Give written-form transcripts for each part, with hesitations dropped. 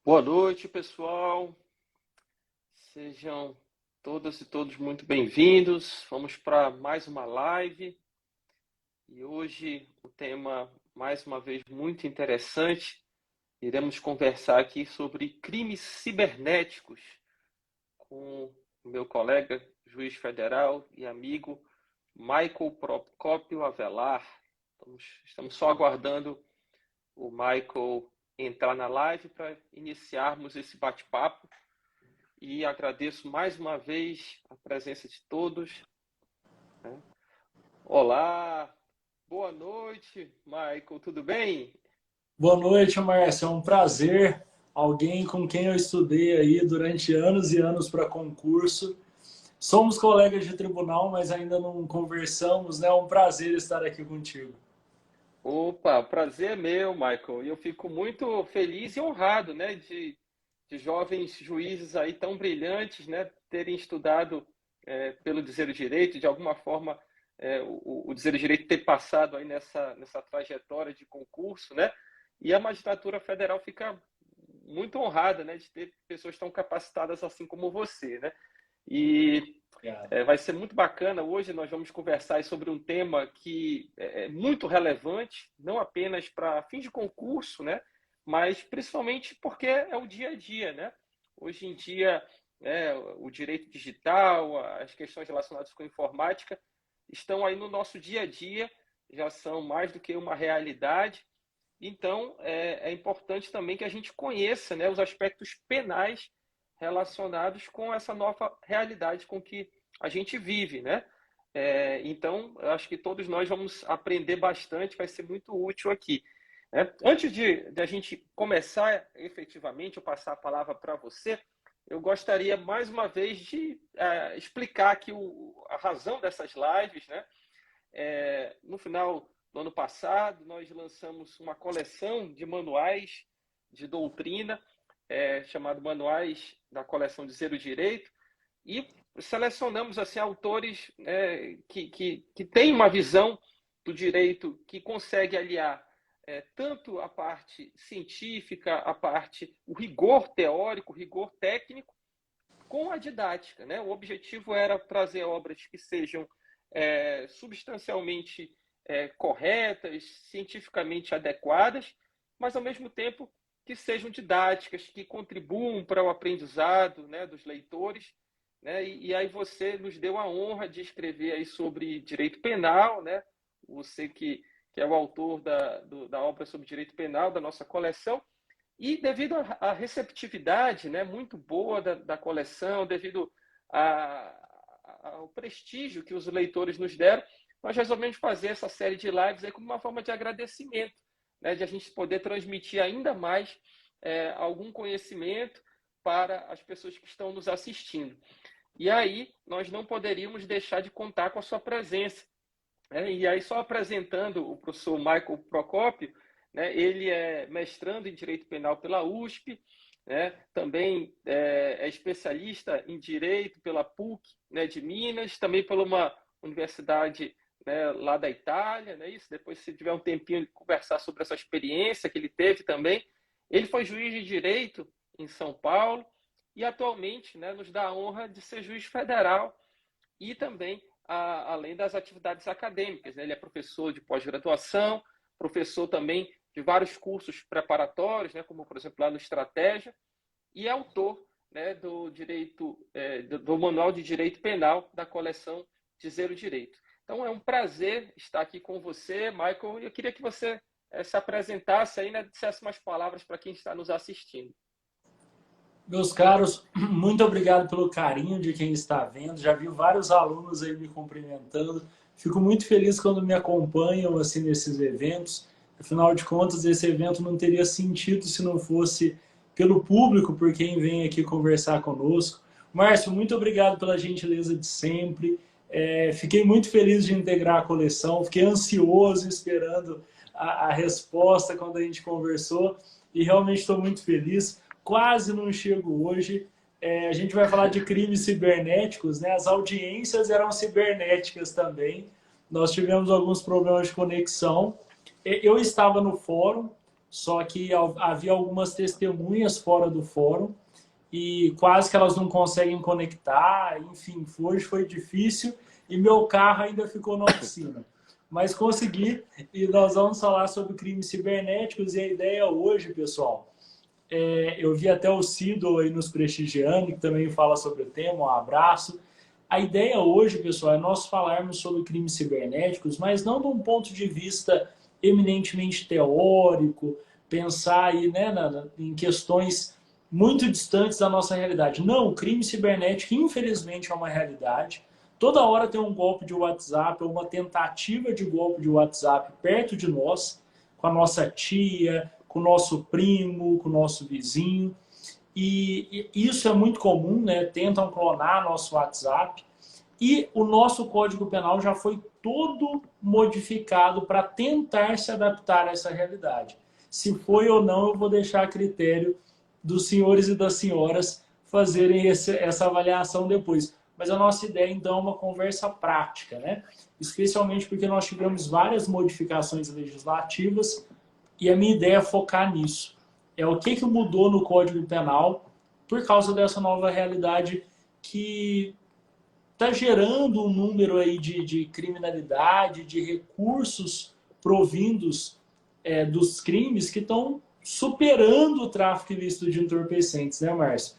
Boa noite, pessoal. Sejam todas e todos muito bem-vindos. Vamos para mais uma live. E hoje o tema, mais uma vez, muito interessante. Iremos conversar aqui sobre crimes cibernéticos com o meu colega, juiz federal e amigo Michael Procópio Avelar. Estamos só aguardando o Michael entrar na live para iniciarmos esse bate-papo. E agradeço mais uma vez a presença de todos. Olá, boa noite, Michael, tudo bem? Boa noite, Márcio. É um prazer. Alguém com quem eu estudei aí durante anos e anos para concurso. Somos colegas de tribunal, mas ainda não conversamos, né? É um prazer estar aqui contigo. Opa, o prazer é meu, Michael. E eu fico muito feliz e honrado, né, de jovens juízes aí tão brilhantes, né, terem estudado pelo Dizer o Direito, de alguma forma o Dizer o Direito ter passado aí nessa trajetória de concurso, né? E a magistratura federal fica muito honrada, né, de ter pessoas tão capacitadas assim como você, né? E Obrigado. vai ser muito bacana. Hoje nós vamos conversar sobre um tema que é muito relevante, não apenas para fins de concurso, né? Mas principalmente porque é o dia a dia, né? Hoje em dia, o direito digital, as questões relacionadas com informática estão aí no nosso dia a dia, já são mais do que uma realidade. Então, é importante também que a gente conheça, né, os aspectos penais relacionados com essa nova realidade com que a gente vive, né? Então, eu acho que todos nós vamos aprender bastante, vai ser muito útil aqui. Né? Antes de a gente começar efetivamente, eu passar a palavra para você, eu gostaria mais uma vez de explicar aqui a razão dessas lives, né? No final do ano passado, nós lançamos uma coleção de manuais de doutrina, chamado Manuais da Coleção de Zero Direito, e selecionamos assim autores que têm uma visão do direito que consegue aliar tanto a parte científica, o rigor teórico, o rigor técnico, com a didática, né? O objetivo era trazer obras que sejam substancialmente corretas, cientificamente adequadas, mas ao mesmo tempo que sejam didáticas, que contribuam para o aprendizado, né, dos leitores, né? E aí você nos deu a honra de escrever aí sobre direito penal, né? Você que é o autor da obra sobre direito penal da nossa coleção. E devido à receptividade, né, muito boa da coleção, devido ao prestígio que os leitores nos deram, nós resolvemos fazer essa série de lives aí como uma forma de agradecimento, né, de a gente poder transmitir ainda mais algum conhecimento para as pessoas que estão nos assistindo. E aí nós não poderíamos deixar de contar com a sua presença. E aí, só apresentando o professor Michael Procópio, né, ele é mestrando em Direito Penal pela USP, né, também é especialista em Direito pela PUC, né, de Minas, também por uma universidade, né, lá da Itália, né, isso. Depois, se tiver um tempinho de conversar sobre essa experiência que ele teve também. Ele foi juiz de Direito em São Paulo e atualmente, né, nos dá a honra de ser juiz federal e também além das atividades acadêmicas, né? Ele é professor de pós-graduação, professor também de vários cursos preparatórios, né? Como, por exemplo, lá no Estratégia, e é autor, né, do Manual de Direito Penal da coleção Dizer o Direito. Então, é um prazer estar aqui com você, Michael, e eu queria que você se apresentasse aí, né, dissesse umas palavras para quem está nos assistindo. Meus caros, muito obrigado pelo carinho de quem está vendo. Já vi vários alunos aí me cumprimentando. Fico muito feliz quando me acompanham assim nesses eventos. Afinal de contas, esse evento não teria sentido se não fosse pelo público, por quem vem aqui conversar conosco. Márcio, muito obrigado pela gentileza de sempre. Fiquei muito feliz de integrar a coleção. Fiquei ansioso esperando a resposta quando a gente conversou e realmente estou muito feliz. Quase não chego hoje. A gente vai falar de crimes cibernéticos, né? As audiências eram cibernéticas também. Nós tivemos alguns problemas de conexão. Eu estava no fórum, só que havia algumas testemunhas fora do fórum e quase que elas não conseguem conectar, enfim, hoje foi difícil e meu carro ainda ficou na oficina. Mas consegui, e nós vamos falar sobre crimes cibernéticos, e a ideia hoje, pessoal, eu vi até o Cido aí nos prestigiando, que também fala sobre o tema, um abraço. A ideia hoje, pessoal, é nós falarmos sobre crimes cibernéticos, mas não de um ponto de vista eminentemente teórico, pensar aí, né, em questões muito distantes da nossa realidade. Não, o crime cibernético, infelizmente, é uma realidade. Toda hora tem um golpe de WhatsApp ou uma tentativa de golpe de WhatsApp perto de nós, com a nossa tia, com o nosso primo, com o nosso vizinho. E isso é muito comum, né? Tentam clonar nosso WhatsApp. E o nosso Código Penal já foi todo modificado para tentar se adaptar a essa realidade. Se foi ou não, eu vou deixar a critério dos senhores e das senhoras fazerem essa avaliação depois. Mas a nossa ideia, então, é uma conversa prática, né? Especialmente porque nós tivemos várias modificações legislativas e a minha ideia é focar nisso. É o que mudou no Código Penal por causa dessa nova realidade que está gerando um número aí de criminalidade, de recursos provindos dos crimes que estão superando o tráfico ilícito de entorpecentes, né, Márcio?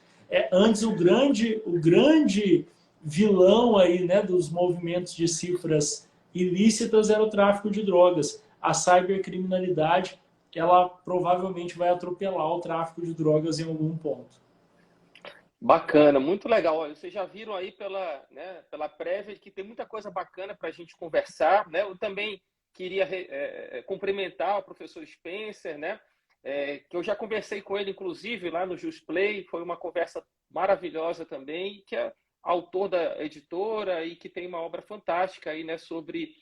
Antes o grande vilão aí, né, dos movimentos de cifras ilícitas era o tráfico de drogas. A cibercriminalidade, ela provavelmente vai atropelar o tráfico de drogas em algum ponto. Bacana, muito legal. Olha, vocês já viram aí pela prévia que tem muita coisa bacana para a gente conversar, né? Eu também queria cumprimentar o professor Spencer, né? Que eu já conversei com ele, inclusive, lá no Jusplay, foi uma conversa maravilhosa também, que é autor da editora e que tem uma obra fantástica aí, né, sobre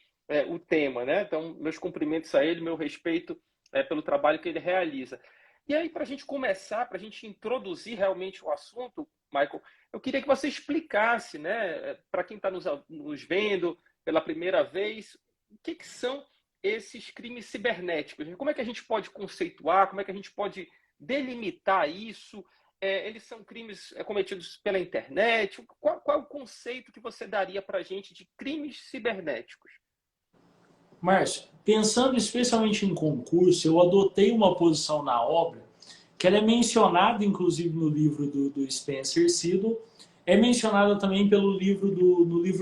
o tema, né? Então, meus cumprimentos a ele, meu respeito pelo trabalho que ele realiza. E aí, para a gente começar, para a gente introduzir realmente o assunto, Michael, eu queria que você explicasse, né, para quem está nos vendo pela primeira vez, o que são esses crimes cibernéticos? Como é que a gente pode conceituar? Como é que a gente pode delimitar isso? Eles são crimes cometidos pela internet? Qual é o conceito que você daria para a gente de crimes cibernéticos? Márcio, pensando especialmente em concurso, eu adotei uma posição na obra que ela é mencionada, inclusive, no livro do Spencer Seidel, é mencionada também no livro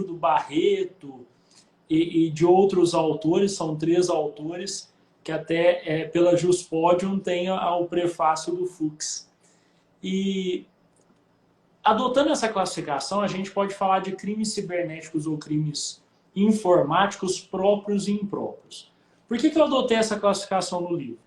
do Barreto e de outros autores, são 3 autores, que até pela Juspodium tem o prefácio do Fuchs. E adotando essa classificação, a gente pode falar de crimes cibernéticos ou crimes informáticos próprios e impróprios. Por que eu adotei essa classificação no livro?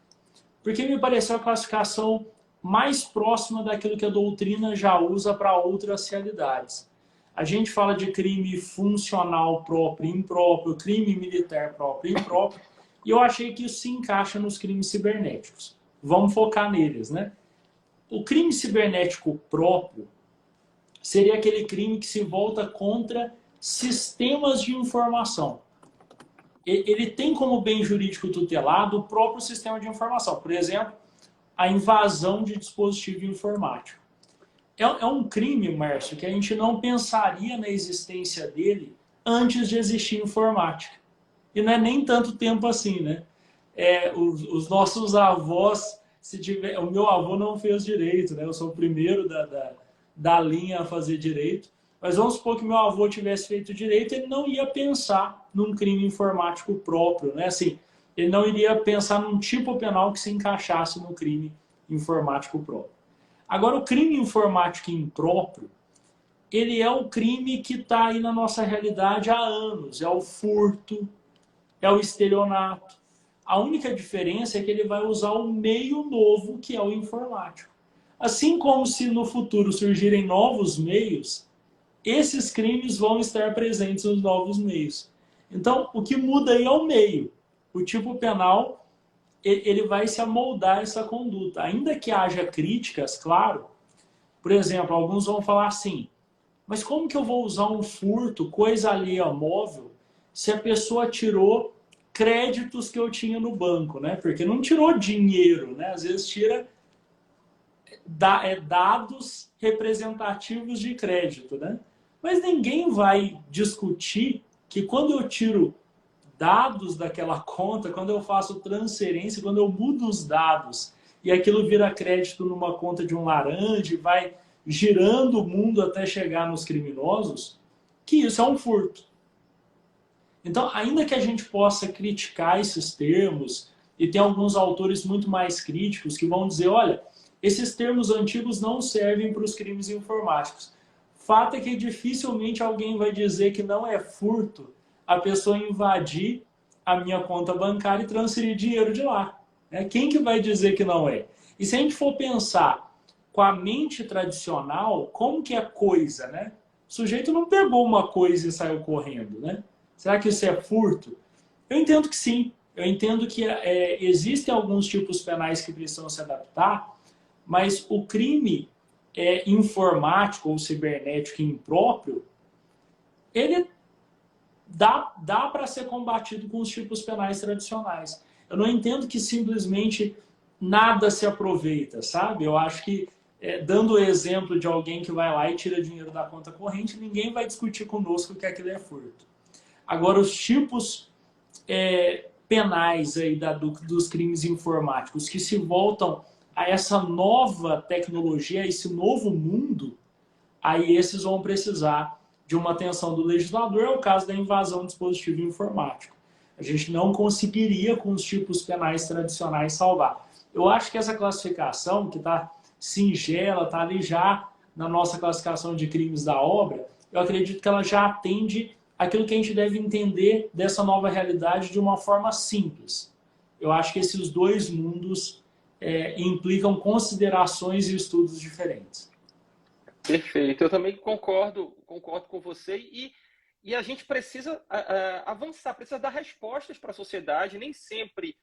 Porque me pareceu a classificação mais próxima daquilo que a doutrina já usa para outras realidades. A gente fala de crime funcional próprio e impróprio, crime militar próprio e impróprio, e eu achei que isso se encaixa nos crimes cibernéticos. Vamos focar neles, né? O crime cibernético próprio seria aquele crime que se volta contra sistemas de informação. Ele tem como bem jurídico tutelado o próprio sistema de informação. Por exemplo, a invasão de dispositivo informático. É um crime, Márcio, que a gente não pensaria na existência dele antes de existir informática. E não é nem tanto tempo assim, né? Os nossos avós, o meu avô não fez direito, né? Eu sou o primeiro da linha a fazer direito. Mas vamos supor que meu avô tivesse feito direito, ele não ia pensar num crime informático próprio, né? Assim, ele não iria pensar num tipo penal que se encaixasse no crime informático próprio. Agora, o crime informático impróprio, ele é o crime que está aí na nossa realidade há anos. É o furto, é o estelionato. A única diferença é que ele vai usar um meio novo, que é o informático. Assim como se no futuro surgirem novos meios, esses crimes vão estar presentes nos novos meios. Então, o que muda aí é o meio. O tipo penal, ele vai se amoldar a essa conduta. Ainda que haja críticas, claro. Por exemplo, alguns vão falar assim, mas como que eu vou usar um furto, coisa alheia móvel, se a pessoa tirou créditos que eu tinha no banco, né? Porque não tirou dinheiro, né? Às vezes tira dados representativos de crédito, né? Mas ninguém vai discutir que quando eu tiro dados daquela conta, quando eu faço transferência, quando eu mudo os dados e aquilo vira crédito numa conta de um laranja e vai girando o mundo até chegar nos criminosos, que isso é um furto. Então, ainda que a gente possa criticar esses termos, e tem alguns autores muito mais críticos que vão dizer, olha, esses termos antigos não servem para os crimes informáticos. Fato é que dificilmente alguém vai dizer que não é furto a pessoa invadir a minha conta bancária e transferir dinheiro de lá. Quem que vai dizer que não é? E se a gente for pensar com a mente tradicional, como que é coisa, né? O sujeito não pegou uma coisa e saiu correndo, né? Será que isso é furto? Eu entendo que sim. Eu entendo que existem alguns tipos penais que precisam se adaptar, mas o crime informático ou cibernético impróprio, ele dá para ser combatido com os tipos penais tradicionais. Eu não entendo que simplesmente nada se aproveita, sabe? Eu acho que, dando o exemplo de alguém que vai lá e tira dinheiro da conta corrente, ninguém vai discutir conosco que aquilo é furto. Agora, os tipos penais aí dos crimes informáticos que se voltam a essa nova tecnologia, a esse novo mundo, aí esses vão precisar de uma atenção do legislador, é o caso da invasão do dispositivo informático. A gente não conseguiria, com os tipos penais tradicionais, salvar. Eu acho que essa classificação, que está singela, está ali já na nossa classificação de crimes da obra, eu acredito que ela já atende aquilo que a gente deve entender dessa nova realidade de uma forma simples. Eu acho que esses dois mundos implicam considerações e estudos diferentes. Perfeito, eu também concordo com você e a gente precisa avançar, precisa dar respostas para a sociedade. Nem sempre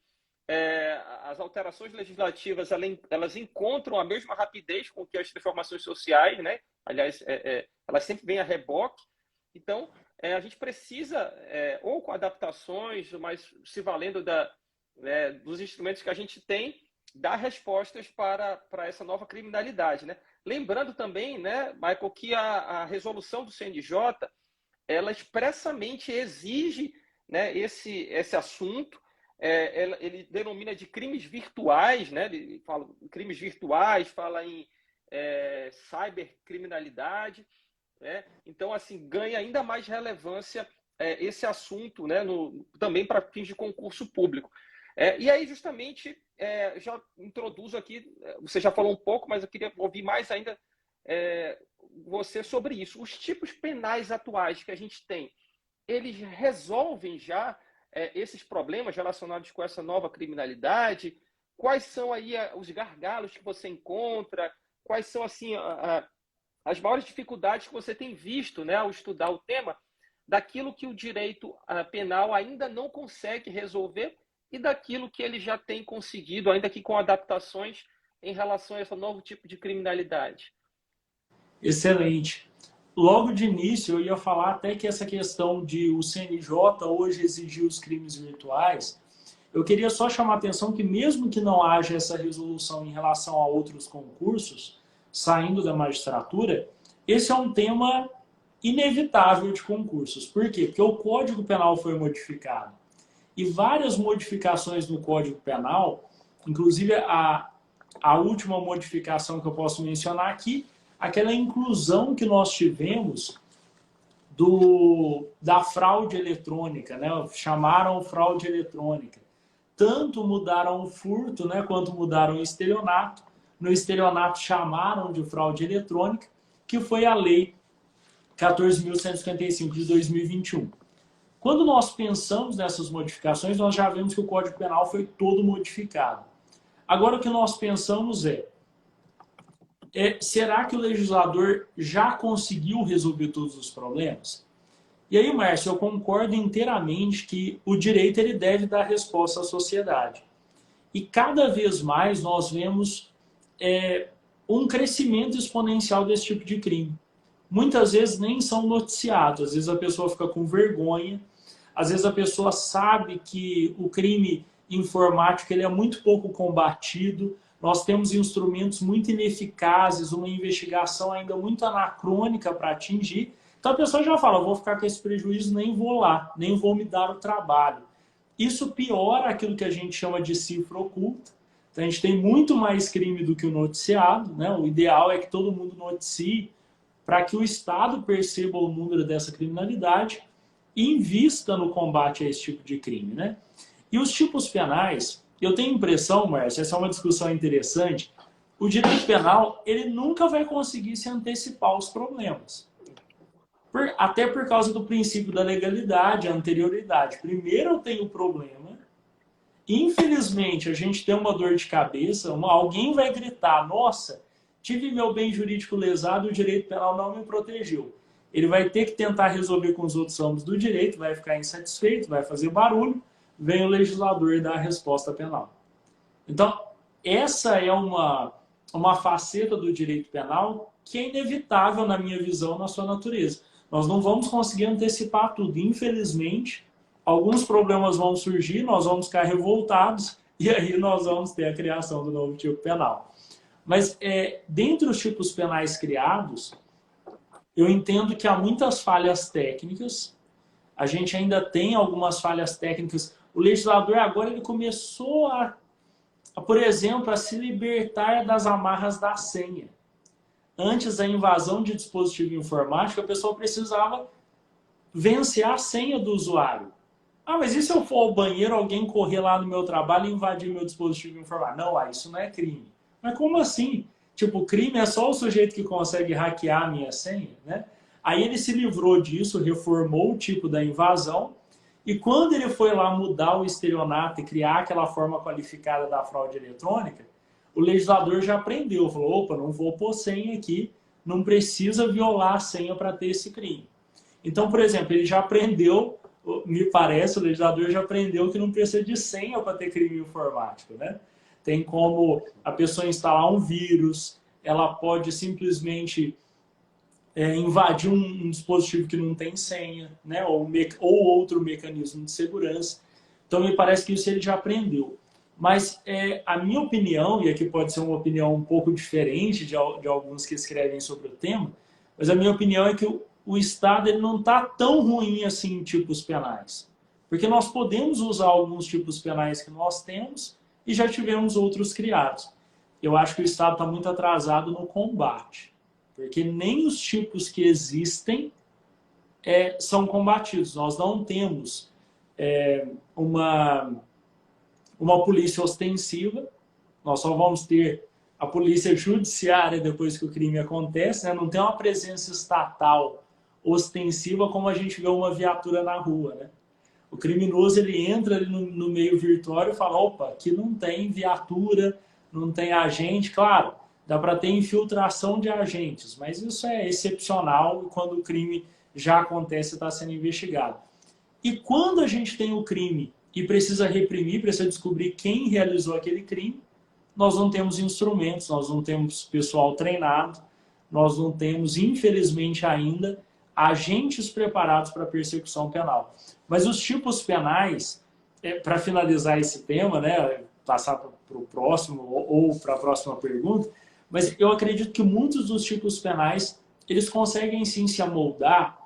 as alterações legislativas elas encontram a mesma rapidez com que as transformações sociais, né? Aliás, elas sempre vêm a reboque. Então, a gente precisa, ou com adaptações, mas se valendo dos instrumentos que a gente tem, dar respostas para essa nova criminalidade, né? Lembrando também, né, Michael, que a resolução do CNJ, ela expressamente exige, né, esse assunto. Ele denomina de crimes virtuais, né? Ele fala crimes virtuais, fala em cybercriminalidade, né? Então, assim, ganha ainda mais relevância esse assunto, né, também para fins de concurso público. E aí, justamente, já introduzo aqui, você já falou um pouco, mas eu queria ouvir mais ainda você sobre isso. Os tipos penais atuais que a gente tem, eles resolvem já esses problemas relacionados com essa nova criminalidade? Quais são aí os gargalos que você encontra? Quais são, assim, as maiores dificuldades que você tem visto, né, ao estudar o tema, daquilo que o direito penal ainda não consegue resolver e daquilo que ele já tem conseguido, ainda que com adaptações, em relação a esse novo tipo de criminalidade? Excelente. Logo de início, eu ia falar até que essa questão de o CNJ hoje exigir os crimes virtuais, eu queria só chamar a atenção que mesmo que não haja essa resolução em relação a outros concursos, saindo da magistratura, esse é um tema inevitável de concursos. Por quê? Porque o Código Penal foi modificado. E várias modificações no Código Penal, inclusive a última modificação que eu posso mencionar aqui, aquela inclusão que nós tivemos da fraude eletrônica, né? Chamaram fraude eletrônica. Tanto mudaram o furto, né, quanto mudaram o estelionato. No estelionato chamaram de fraude eletrônica, que foi a Lei 14.155 de 2021. Quando nós pensamos nessas modificações, nós já vemos que o Código Penal foi todo modificado. Agora o que nós pensamos será que o legislador já conseguiu resolver todos os problemas? E aí, Márcio, eu concordo inteiramente que o direito ele deve dar resposta à sociedade. E cada vez mais nós vemos um crescimento exponencial desse tipo de crime. Muitas vezes nem são noticiados, às vezes a pessoa fica com vergonha, Às vezes a pessoa sabe que o crime informático ele é muito pouco combatido, nós temos instrumentos muito ineficazes, uma investigação ainda muito anacrônica para atingir. Então a pessoa já fala, vou ficar com esse prejuízo, nem vou lá, nem vou me dar o trabalho. Isso piora aquilo que a gente chama de cifra oculta. Então a gente tem muito mais crime do que o noticiado, né? O ideal é que todo mundo noticie para que o Estado perceba o número dessa criminalidade e invista no combate a esse tipo de crime, né? E os tipos penais, eu tenho a impressão, Márcio, essa é uma discussão interessante, o direito penal ele nunca vai conseguir se antecipar aos problemas. Até por causa do princípio da legalidade, a anterioridade. Primeiro eu tenho o problema, infelizmente a gente tem uma dor de cabeça, alguém vai gritar, nossa, tive meu bem jurídico lesado e o direito penal não me protegeu. Ele vai ter que tentar resolver com os outros ramos do direito, vai ficar insatisfeito, vai fazer barulho, vem o legislador e dá a resposta penal. Então, essa é uma faceta do direito penal que é inevitável na minha visão, na sua natureza. Nós não vamos conseguir antecipar tudo. Infelizmente, alguns problemas vão surgir, nós vamos ficar revoltados e aí nós vamos ter a criação do novo tipo penal. Mas, dentre os tipos penais criados, eu entendo que há muitas falhas técnicas, a gente ainda tem algumas falhas técnicas. O legislador agora ele começou por exemplo, a se libertar das amarras da senha. Antes da invasão de dispositivo informático, a pessoa precisava vencer a senha do usuário. Ah, mas e se eu for ao banheiro, alguém correr lá no meu trabalho e invadir meu dispositivo informático? Não, isso não é crime. Mas como assim? Tipo, crime é só o sujeito que consegue hackear a minha senha, né? Aí ele se livrou disso, reformou o tipo da invasão, e quando ele foi lá mudar o estelionato e criar aquela forma qualificada da fraude eletrônica, o legislador já aprendeu, falou, opa, não vou pôr senha aqui, não precisa violar a senha para ter esse crime. Então, por exemplo, ele já aprendeu, me parece, o legislador já aprendeu que não precisa de senha para ter crime informático, né? Tem como a pessoa instalar um vírus, ela pode simplesmente invadir um dispositivo que não tem senha, né? ou outro mecanismo de segurança. Então, me parece que isso ele já aprendeu. Mas a minha opinião, e aqui pode ser uma opinião um pouco diferente de alguns que escrevem sobre o tema, mas a minha opinião é que o Estado ele não está tão ruim assim em tipos penais. Porque nós podemos usar alguns tipos penais que nós temos e já tivemos outros criados. Eu acho que o Estado está muito atrasado no combate. Porque nem os tipos que existem são combatidos. Nós não temos uma polícia ostensiva, nós só vamos ter a polícia judiciária depois que o crime acontece, né? Não tem uma presença estatal ostensiva como a gente vê uma viatura na rua, né? O criminoso ele entra ali no meio virtual e fala, opa, aqui não tem viatura, não tem agente, claro, dá para ter infiltração de agentes, mas isso é excepcional quando o crime já acontece e está sendo investigado. E quando a gente tem o crime e precisa reprimir, precisa descobrir quem realizou aquele crime, nós não temos instrumentos, nós não temos pessoal treinado, nós não temos, infelizmente ainda, agentes preparados para persecução penal. Mas os tipos penais, para finalizar esse tema, né, passar para o próximo ou para a próxima pergunta, mas eu acredito que muitos dos tipos penais, eles conseguem sim se amoldar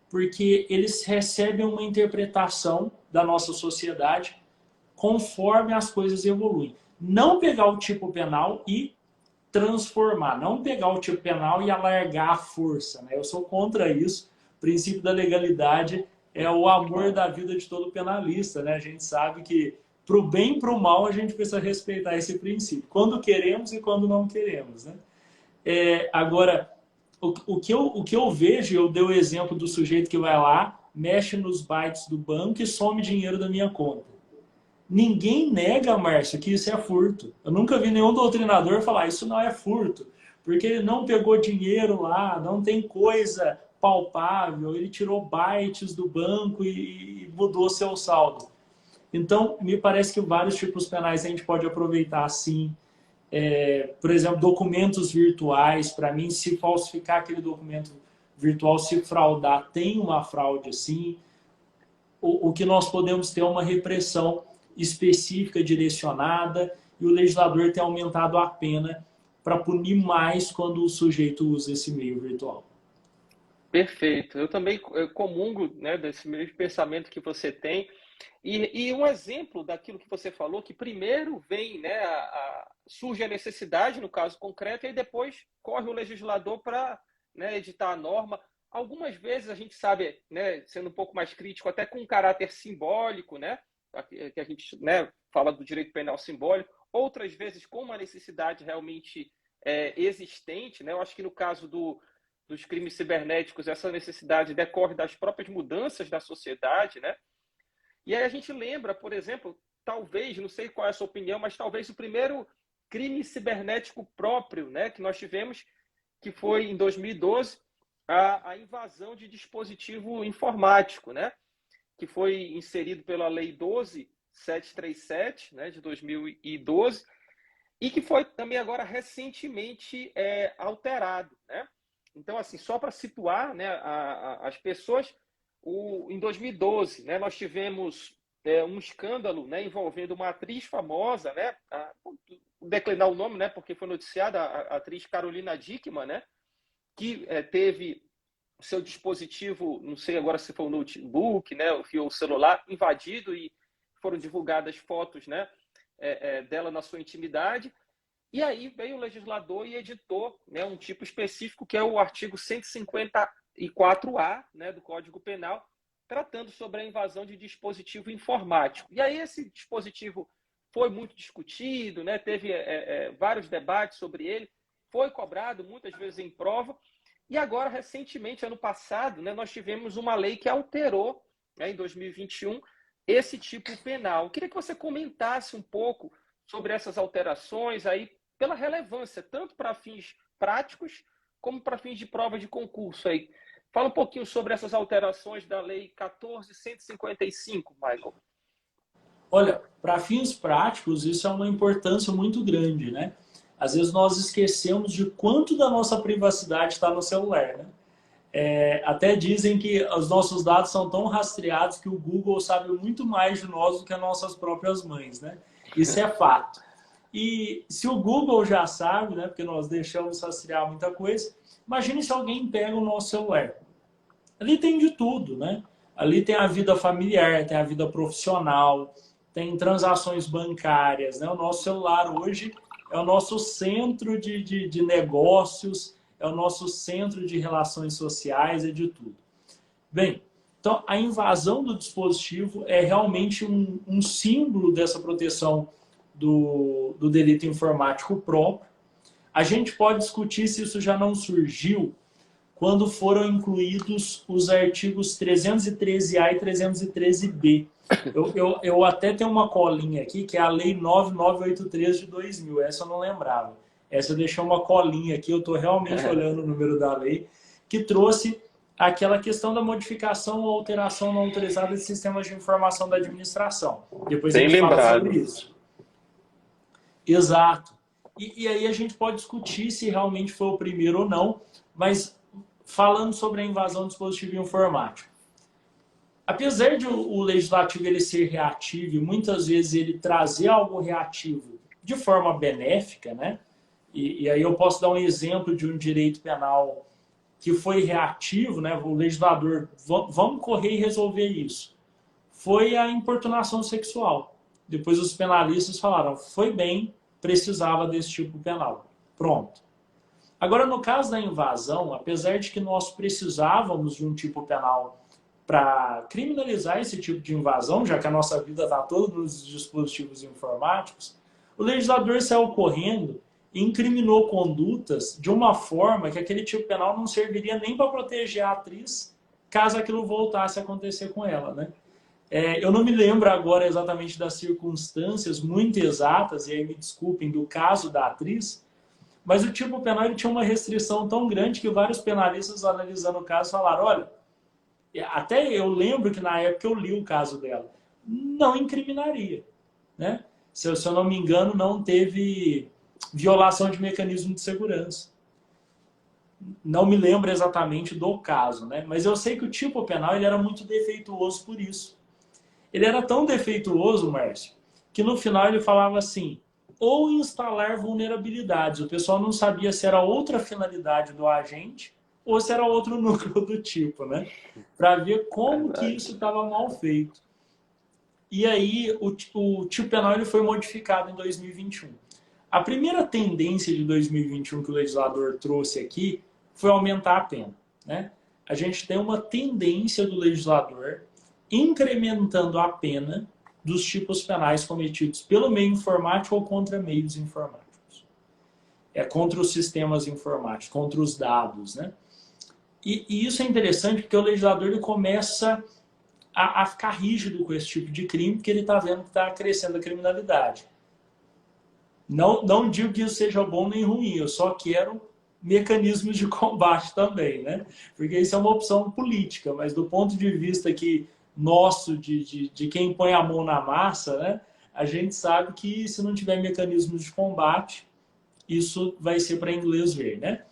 porque eles recebem uma interpretação da nossa sociedade conforme as coisas evoluem. Não pegar o tipo penal e transformar, não pegar o tipo penal e alargar a força, né? Eu sou contra isso. O princípio da legalidade é o amor da vida de todo penalista, né? A gente sabe que para o bem e para o mal a gente precisa respeitar esse princípio, quando queremos e quando não queremos, né? Agora, o que eu vejo, eu dei o exemplo do sujeito que vai lá, mexe nos bytes do banco e some dinheiro da minha conta. Ninguém nega, Márcio, que isso é furto. Eu nunca vi nenhum doutrinador falar isso não é furto, porque ele não pegou dinheiro lá, não tem coisa palpável, ele tirou bytes do banco e mudou seu saldo. Então, me parece que vários tipos penais a gente pode aproveitar assim. Por exemplo, documentos virtuais, para mim, se falsificar aquele documento virtual, se fraudar, tem uma fraude sim. o que nós podemos ter é uma repressão específica, direcionada, e o legislador tem aumentado a pena para punir mais quando o sujeito usa esse meio virtual. Perfeito. Eu também comungo, né, desse mesmo pensamento que você tem. E um exemplo daquilo que você falou, que primeiro vem, né, surge a necessidade, no caso concreto, e depois corre o legislador para, né, editar a norma. Algumas vezes a gente sabe, né, sendo um pouco mais crítico, até com um caráter simbólico, né, que a gente, né, fala do direito penal simbólico, outras vezes com uma necessidade realmente existente, né. Eu acho que no caso dos crimes cibernéticos, essa necessidade decorre das próprias mudanças da sociedade, né? E aí a gente lembra, por exemplo, talvez, não sei qual é a sua opinião, mas talvez o primeiro crime cibernético próprio, né, que nós tivemos, que foi em 2012, a invasão de dispositivo informático, né, que foi inserido pela Lei 12.737, né, de 2012, e que foi também agora recentemente alterado, né? Então, assim, só para situar, né, as pessoas, em 2012, né, nós tivemos um escândalo, né, envolvendo uma atriz famosa, né, vou declinar o nome, né, porque foi noticiada, a atriz Carolina Dickmann, né, que teve o seu dispositivo, não sei agora se foi o notebook, né, ou o celular, invadido, e foram divulgadas fotos, né, dela na sua intimidade. E aí veio o legislador e editou, né, um tipo específico, que é o artigo 154A, né, do Código Penal, tratando sobre a invasão de dispositivo informático. E aí esse dispositivo foi muito discutido, né, teve vários debates sobre ele, foi cobrado muitas vezes em prova, e agora, recentemente, ano passado, né, nós tivemos uma lei que alterou, né, em 2021, esse tipo penal. Eu queria que você comentasse um pouco sobre essas alterações aí, pela relevância, tanto para fins práticos, como para fins de prova de concurso aí. Fala um pouquinho sobre essas alterações da Lei 14.155, Michael. Olha, para fins práticos, isso é uma importância muito grande, né? Às vezes nós esquecemos de quanto da nossa privacidade está no celular, né? Até dizem que os nossos dados são tão rastreados que o Google sabe muito mais de nós do que as nossas próprias mães, né? Isso é fato. E se o Google já sabe, né, porque nós deixamos rastrear muita coisa, imagine se alguém pega o nosso celular. Ali tem de tudo, né? Ali tem a vida familiar, tem a vida profissional, tem transações bancárias, né? O nosso celular hoje é o nosso centro de negócios, é o nosso centro de relações sociais, é de tudo. Bem, então a invasão do dispositivo é realmente um símbolo dessa proteção do delito informático próprio. A gente pode discutir se isso já não surgiu quando foram incluídos os artigos 313A e 313B. Eu até tenho uma colinha aqui, que é a Lei 9983 de 2000. Essa eu não lembrava. Essa eu deixei uma colinha aqui, eu estou realmente olhando o número da lei, que trouxe aquela questão da modificação ou alteração não autorizada de sistemas de informação da administração. Depois a gente fala sobre isso. Exato. E aí a gente pode discutir se realmente foi o primeiro ou não, mas falando sobre a invasão do dispositivo informático. Apesar de o legislativo ele ser reativo e muitas vezes ele trazer algo reativo de forma benéfica, né? E aí eu posso dar um exemplo de um direito penal que foi reativo, né? O legislador, vamos correr e resolver isso. Foi a importunação sexual. Depois os penalistas falaram, foi bem, precisava desse tipo penal. Pronto. Agora, no caso da invasão, apesar de que nós precisávamos de um tipo penal para criminalizar esse tipo de invasão, já que a nossa vida está toda nos dispositivos informáticos, o legislador saiu correndo e incriminou condutas de uma forma que aquele tipo penal não serviria nem para proteger a atriz, caso aquilo voltasse a acontecer com ela, né? Eu não me lembro agora exatamente das circunstâncias muito exatas, e aí me desculpem, do caso da atriz, mas o tipo penal ele tinha uma restrição tão grande que vários penalistas analisando o caso falaram, olha, até eu lembro que na época eu li o caso dela, não incriminaria, né? Se eu não me engano, não teve violação de mecanismo de segurança. Não me lembro exatamente do caso, né? Mas eu sei que o tipo penal ele era muito defeituoso por isso. Ele era tão defeituoso, Márcio, que no final ele falava assim, ou instalar vulnerabilidades. O pessoal não sabia se era outra finalidade do agente ou se era outro núcleo do tipo, né? Para ver como que Verdade. isso estava mal feito. E aí o tipo penal ele foi modificado em 2021. A primeira tendência de 2021 que o legislador trouxe aqui foi aumentar a pena, né? A gente tem uma tendência do legislador incrementando a pena dos tipos penais cometidos pelo meio informático ou contra meios informáticos. É contra os sistemas informáticos, contra os dados, né? E isso é interessante porque o legislador ele começa a ficar rígido com esse tipo de crime, porque ele está vendo que está crescendo a criminalidade. Não digo que isso seja bom nem ruim, eu só quero mecanismos de combate também, né? Porque isso é uma opção política, mas do ponto de vista que nosso, de quem põe a mão na massa, né? A gente sabe que se não tiver mecanismos de combate, isso vai ser para inglês ver, né?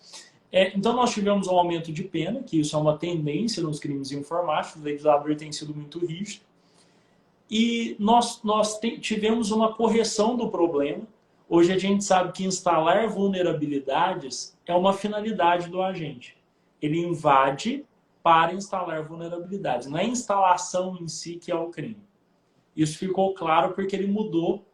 Então nós tivemos um aumento de pena, que isso é uma tendência nos crimes informáticos, o legislador tem sido muito rígido, e nós tivemos uma correção do problema. Hoje a gente sabe que instalar vulnerabilidades é uma finalidade do agente. Ele invade para instalar vulnerabilidades, não é a instalação em si que é o crime. Isso ficou claro porque ele mudou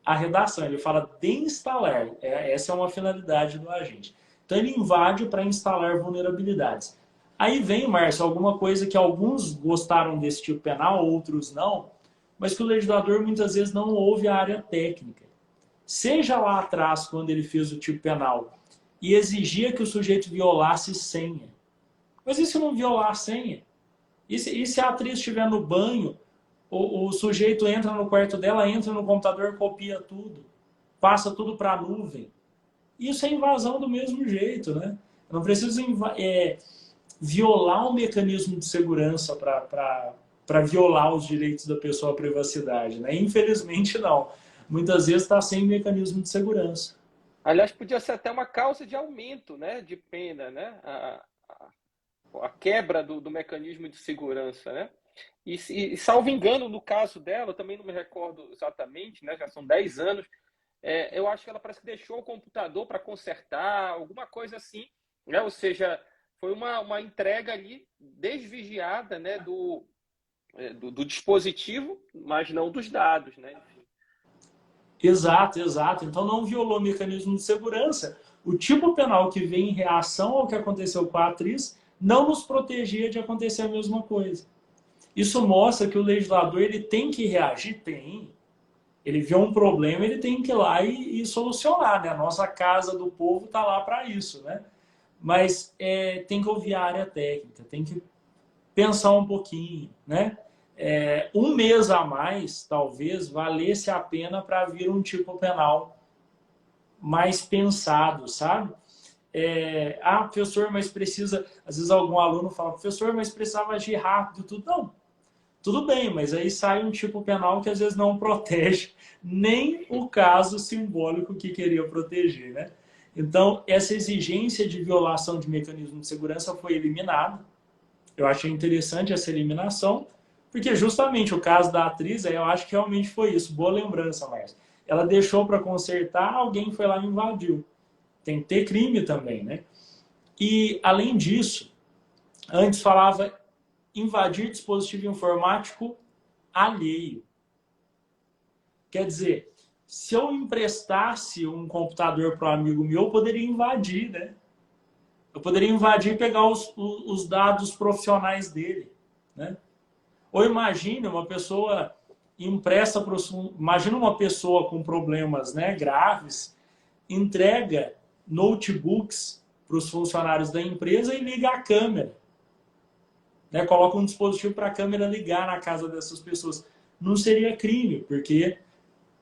a redação. Ele fala de instalar. Essa é uma finalidade do agente. Então ele invade para instalar vulnerabilidades. Aí vem, Márcio, alguma coisa que alguns gostaram desse tipo penal, outros não, mas que o legislador muitas vezes não ouve a área técnica. Seja lá atrás, quando ele fez o tipo penal, e exigia que o sujeito violasse senha. Mas e se não violar a senha? E se a atriz estiver no banho, o sujeito entra no quarto dela, entra no computador, copia tudo, passa tudo para a nuvem. Isso é invasão do mesmo jeito, né? Eu não preciso violar um mecanismo de segurança para violar os direitos da pessoa à privacidade, né? Infelizmente, não. Muitas vezes está sem mecanismo de segurança. Aliás, podia ser até uma causa de aumento, né, de pena, né? A quebra do mecanismo de segurança, né? E, salvo engano, no caso dela, eu também não me recordo exatamente, né? Já são 10 anos. Eu acho que ela parece que deixou o computador para consertar, alguma coisa assim, né? Ou seja, foi uma entrega ali desvigiada, né, do dispositivo, mas não dos dados, né? Enfim. Exato, exato. Então não violou o mecanismo de segurança. O tipo penal que vem em reação ao que aconteceu com a atriz não nos protegia de acontecer a mesma coisa. Isso mostra que o legislador ele tem que reagir, tem. Ele vê um problema, ele tem que ir lá e solucionar, né? A nossa casa do povo está lá para isso, né? Mas tem que ouvir a área técnica, tem que pensar um pouquinho, né? Um mês a mais, talvez, valesse a pena para vir um tipo penal mais pensado, sabe? Professor, mas precisa... Às vezes algum aluno fala, professor, mas precisava agir rápido, tudo. Não, tudo bem, mas aí sai um tipo penal que às vezes não protege nem o caso simbólico que queria proteger, né? Então, essa exigência de violação de mecanismo de segurança foi eliminada. Eu achei interessante essa eliminação, porque justamente o caso da atriz, eu acho que realmente foi isso. Boa lembrança, Márcio. Ela deixou para consertar, alguém foi lá e invadiu. Tem que ter crime também, né? E, além disso, antes falava invadir dispositivo informático alheio. Quer dizer, se eu emprestasse um computador para um amigo meu, eu poderia invadir, né? Eu poderia invadir e pegar os dados profissionais dele, né? Ou imagine uma pessoa impressa para imagina uma pessoa com problemas, né, graves, entrega notebooks para os funcionários da empresa e liga a câmera, né? Coloca um dispositivo para a câmera ligar na casa dessas pessoas. Não seria crime, porque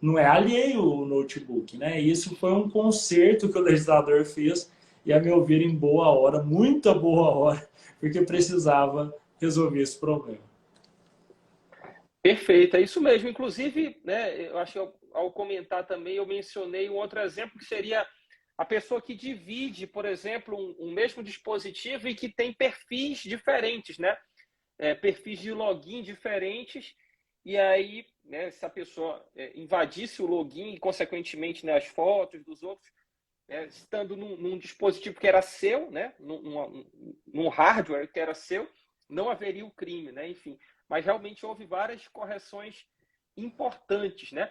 não é alheio o notebook, né? Isso foi um conserto que o legislador fez e, a meu ver, em boa hora, muita boa hora, porque precisava resolver esse problema. Perfeito, é isso mesmo. Inclusive, né, eu acho que ao comentar também, eu mencionei um outro exemplo que seria a pessoa que divide, por exemplo, um mesmo dispositivo e que tem perfis diferentes, né? Perfis de login diferentes e aí, né, se a pessoa invadisse o login e, consequentemente, né, as fotos dos outros, estando num dispositivo que era seu, né, num hardware que era seu, não haveria o crime, né, enfim. Mas realmente houve várias correções importantes, né?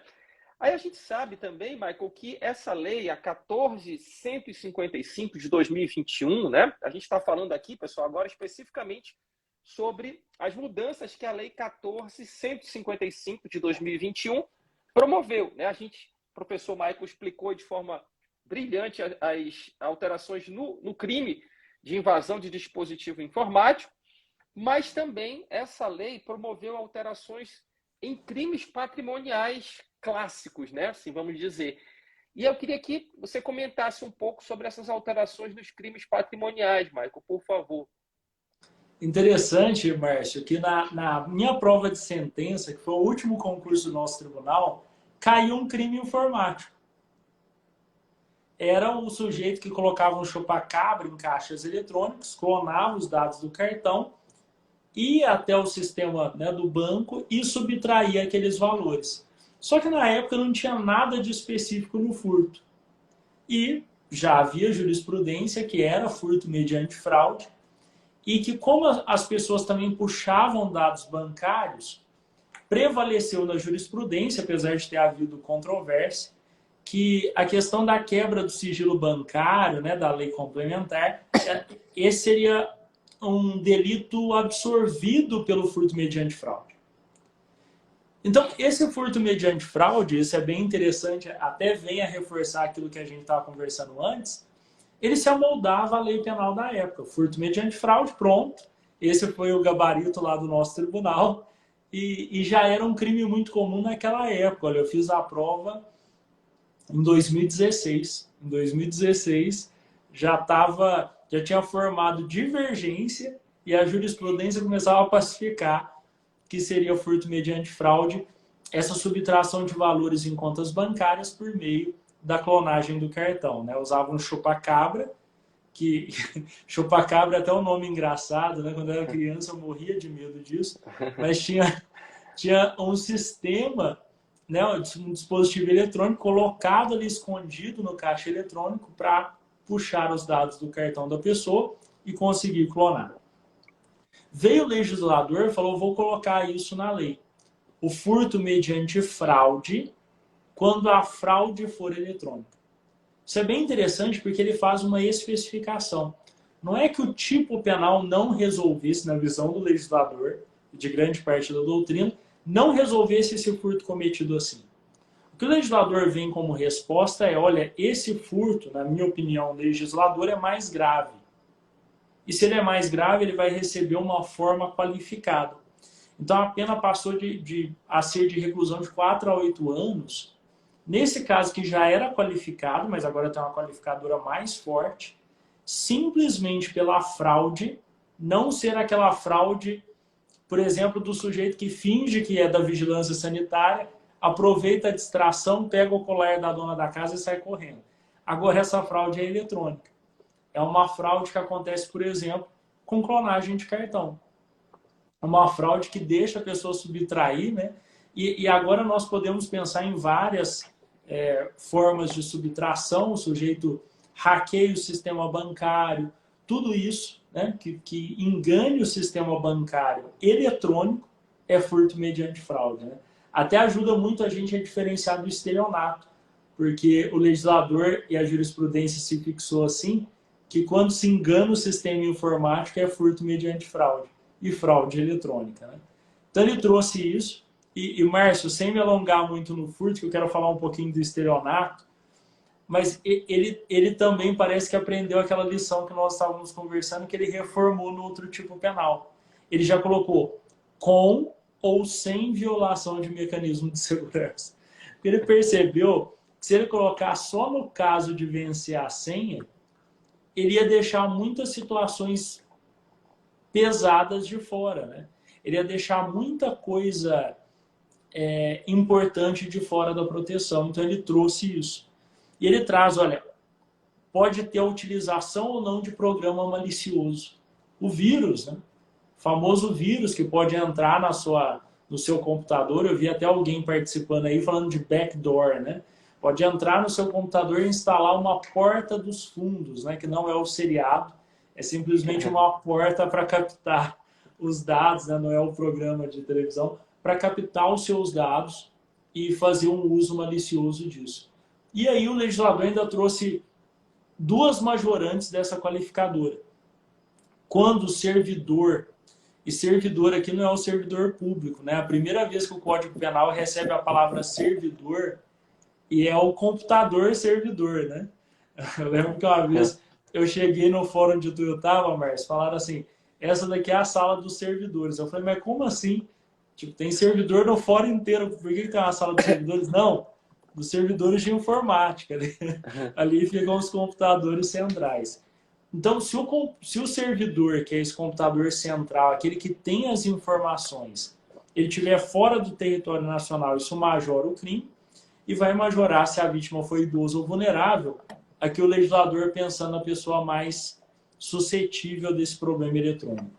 Aí a gente sabe também, Michael, que essa lei, a 14.155 de 2021, né? A gente está falando aqui, pessoal, agora especificamente sobre as mudanças que a lei 14.155 de 2021 promoveu, né? O professor Michael explicou de forma brilhante as alterações no crime de invasão de dispositivo informático, mas também essa lei promoveu alterações em crimes patrimoniais clássicos, né? Assim, vamos dizer. E eu queria que você comentasse um pouco sobre essas alterações nos crimes patrimoniais, Michael, por favor. Interessante, Márcio, que na minha prova de sentença, que foi o último concurso do nosso tribunal, caiu um crime informático. Era o sujeito que colocava um chupacabra em caixas eletrônicos, clonava os dados do cartão, ia até o sistema, né, do banco e subtraía aqueles valores. Só que na época não tinha nada de específico no furto. E já havia jurisprudência que era furto mediante fraude, e que, como as pessoas também puxavam dados bancários, prevaleceu na jurisprudência, apesar de ter havido controvérsia, que a questão da quebra do sigilo bancário, né, da lei complementar, esse seria um delito absorvido pelo furto mediante fraude. Então, esse furto mediante fraude, isso é bem interessante, até vem a reforçar aquilo que a gente estava conversando antes, ele se amoldava à lei penal da época. Furto mediante fraude, pronto. Esse foi o gabarito lá do nosso tribunal. E já era um crime muito comum naquela época. Olha, eu fiz a prova em 2016. Em 2016 já tinha formado divergência e a jurisprudência começava a pacificar que seria furto mediante fraude, essa subtração de valores em contas bancárias por meio da clonagem do cartão, né? Usava um chupacabra, que chupacabra é até um nome engraçado, né? Quando eu era criança eu morria de medo disso, mas tinha um sistema, né? Um dispositivo eletrônico colocado ali escondido no caixa eletrônico para puxar os dados do cartão da pessoa e conseguir clonar. Veio o legislador e falou, vou colocar isso na lei. O furto mediante fraude, quando a fraude for eletrônica. Isso é bem interessante porque ele faz uma especificação. Não é que o tipo penal não resolvesse, na visão do legislador, de grande parte da doutrina, não resolvesse esse furto cometido assim. O que o legislador vem como resposta é, olha, esse furto, na minha opinião, legislador, é mais grave. E se ele é mais grave, ele vai receber uma forma qualificada. Então a pena passou a ser de reclusão de 4 a 8 anos, nesse caso que já era qualificado, mas agora tem uma qualificadora mais forte, simplesmente pela fraude, não ser aquela fraude, por exemplo, do sujeito que finge que é da vigilância sanitária, aproveita a distração, pega o colar da dona da casa e sai correndo. Agora essa fraude é eletrônica. É uma fraude que acontece, por exemplo, com clonagem de cartão. É uma fraude que deixa a pessoa subtrair, né? E agora nós podemos pensar em várias formas de subtração, o sujeito hackeia o sistema bancário, tudo isso, né, que engane o sistema bancário eletrônico é furto mediante fraude. Né? Até ajuda muito a gente a diferenciar do estelionato, porque o legislador e a jurisprudência se fixou assim, que quando se engana o sistema informático é furto mediante fraude e fraude eletrônica. Né? Então ele trouxe isso. E Márcio, sem me alongar muito no furto, que eu quero falar um pouquinho do estelionato, mas ele também parece que aprendeu aquela lição que nós estávamos conversando, que ele reformou no outro tipo penal. Ele já colocou com ou sem violação de mecanismo de segurança. Porque ele percebeu que se ele colocar só no caso de vencer a senha, ele ia deixar muitas situações pesadas de fora, né? Ele ia deixar muita coisa importante de fora da proteção. Então ele trouxe isso. E ele traz, olha, pode ter a utilização ou não de programa malicioso. O vírus, né? O famoso vírus que pode entrar no seu computador. Eu vi até alguém participando aí falando de backdoor, né? Pode entrar no seu computador e instalar uma porta dos fundos, né? Que não é o seriado, é simplesmente uma porta para captar os dados, né? Não é o programa de televisão, para captar os seus dados e fazer um uso malicioso disso. E aí o legislador ainda trouxe duas majorantes dessa qualificadora. Quando o servidor, e servidor aqui não é o servidor público, né? A primeira vez que o Código Penal recebe a palavra servidor, e é o computador servidor, né? Eu lembro que uma vez eu cheguei no fórum de Tuiutaba, Márcio, falaram assim, essa daqui é a sala dos servidores. Eu falei, mas como assim? Tipo, tem servidor no fórum inteiro, por que tem uma sala dos servidores? Não, dos servidores de informática. Ali ficam os computadores centrais. Então, se o servidor, que é esse computador central, aquele que tem as informações, ele estiver fora do território nacional, isso majora o crime e vai majorar se a vítima foi idoso ou vulnerável. Aqui o legislador pensando na pessoa mais suscetível desse problema eletrônico.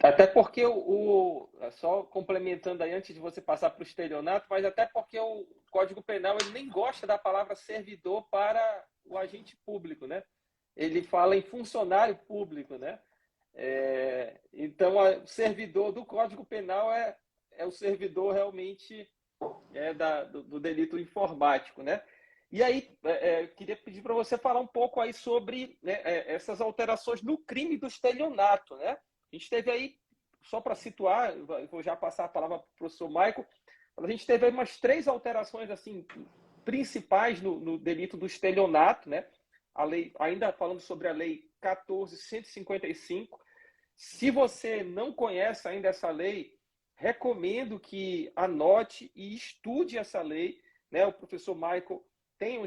Até porque só complementando aí antes de você passar para o estelionato, mas até porque o Código Penal ele nem gosta da palavra servidor para o agente público, né? Ele fala em funcionário público, né? Então, o servidor do Código Penal é o servidor realmente do delito informático, né? E aí, queria pedir para você falar um pouco aí sobre, né, essas alterações no crime do estelionato, né? A gente teve aí, só para situar, vou já passar a palavra para o professor Maico, a gente teve aí umas 3 alterações assim, principais no delito do estelionato, né? A lei, ainda falando sobre a Lei 14.155. Se você não conhece ainda essa lei, recomendo que anote e estude essa lei, né? O professor Michael tem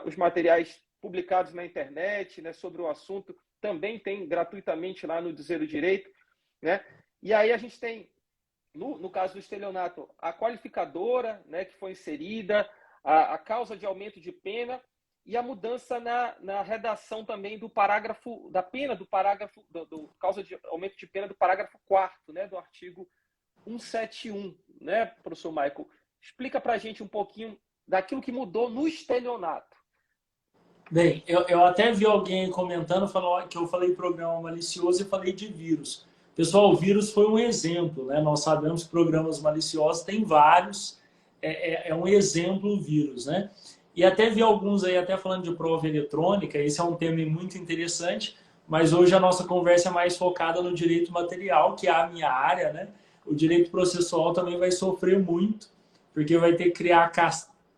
os materiais publicados na internet, né, sobre o assunto, também tem gratuitamente lá no Dizer o Direito, né? E aí a gente tem, no caso do estelionato, a qualificadora, né, que foi inserida, a causa de aumento de pena e a mudança na redação também do parágrafo, da pena do parágrafo, do causa de aumento de pena do parágrafo 4º, né, do artigo 171, né, professor Michael? Explica para a gente um pouquinho daquilo que mudou no estelionato. Bem, eu até vi alguém comentando que eu falei programa malicioso e falei de vírus. Pessoal, o vírus foi um exemplo, né? Nós sabemos que programas maliciosos tem vários, é um exemplo o vírus, né? E até vi alguns aí até falando de prova eletrônica, esse é um tema muito interessante, mas hoje a nossa conversa é mais focada no direito material, que é a minha área, né? O direito processual também vai sofrer muito, porque vai ter que criar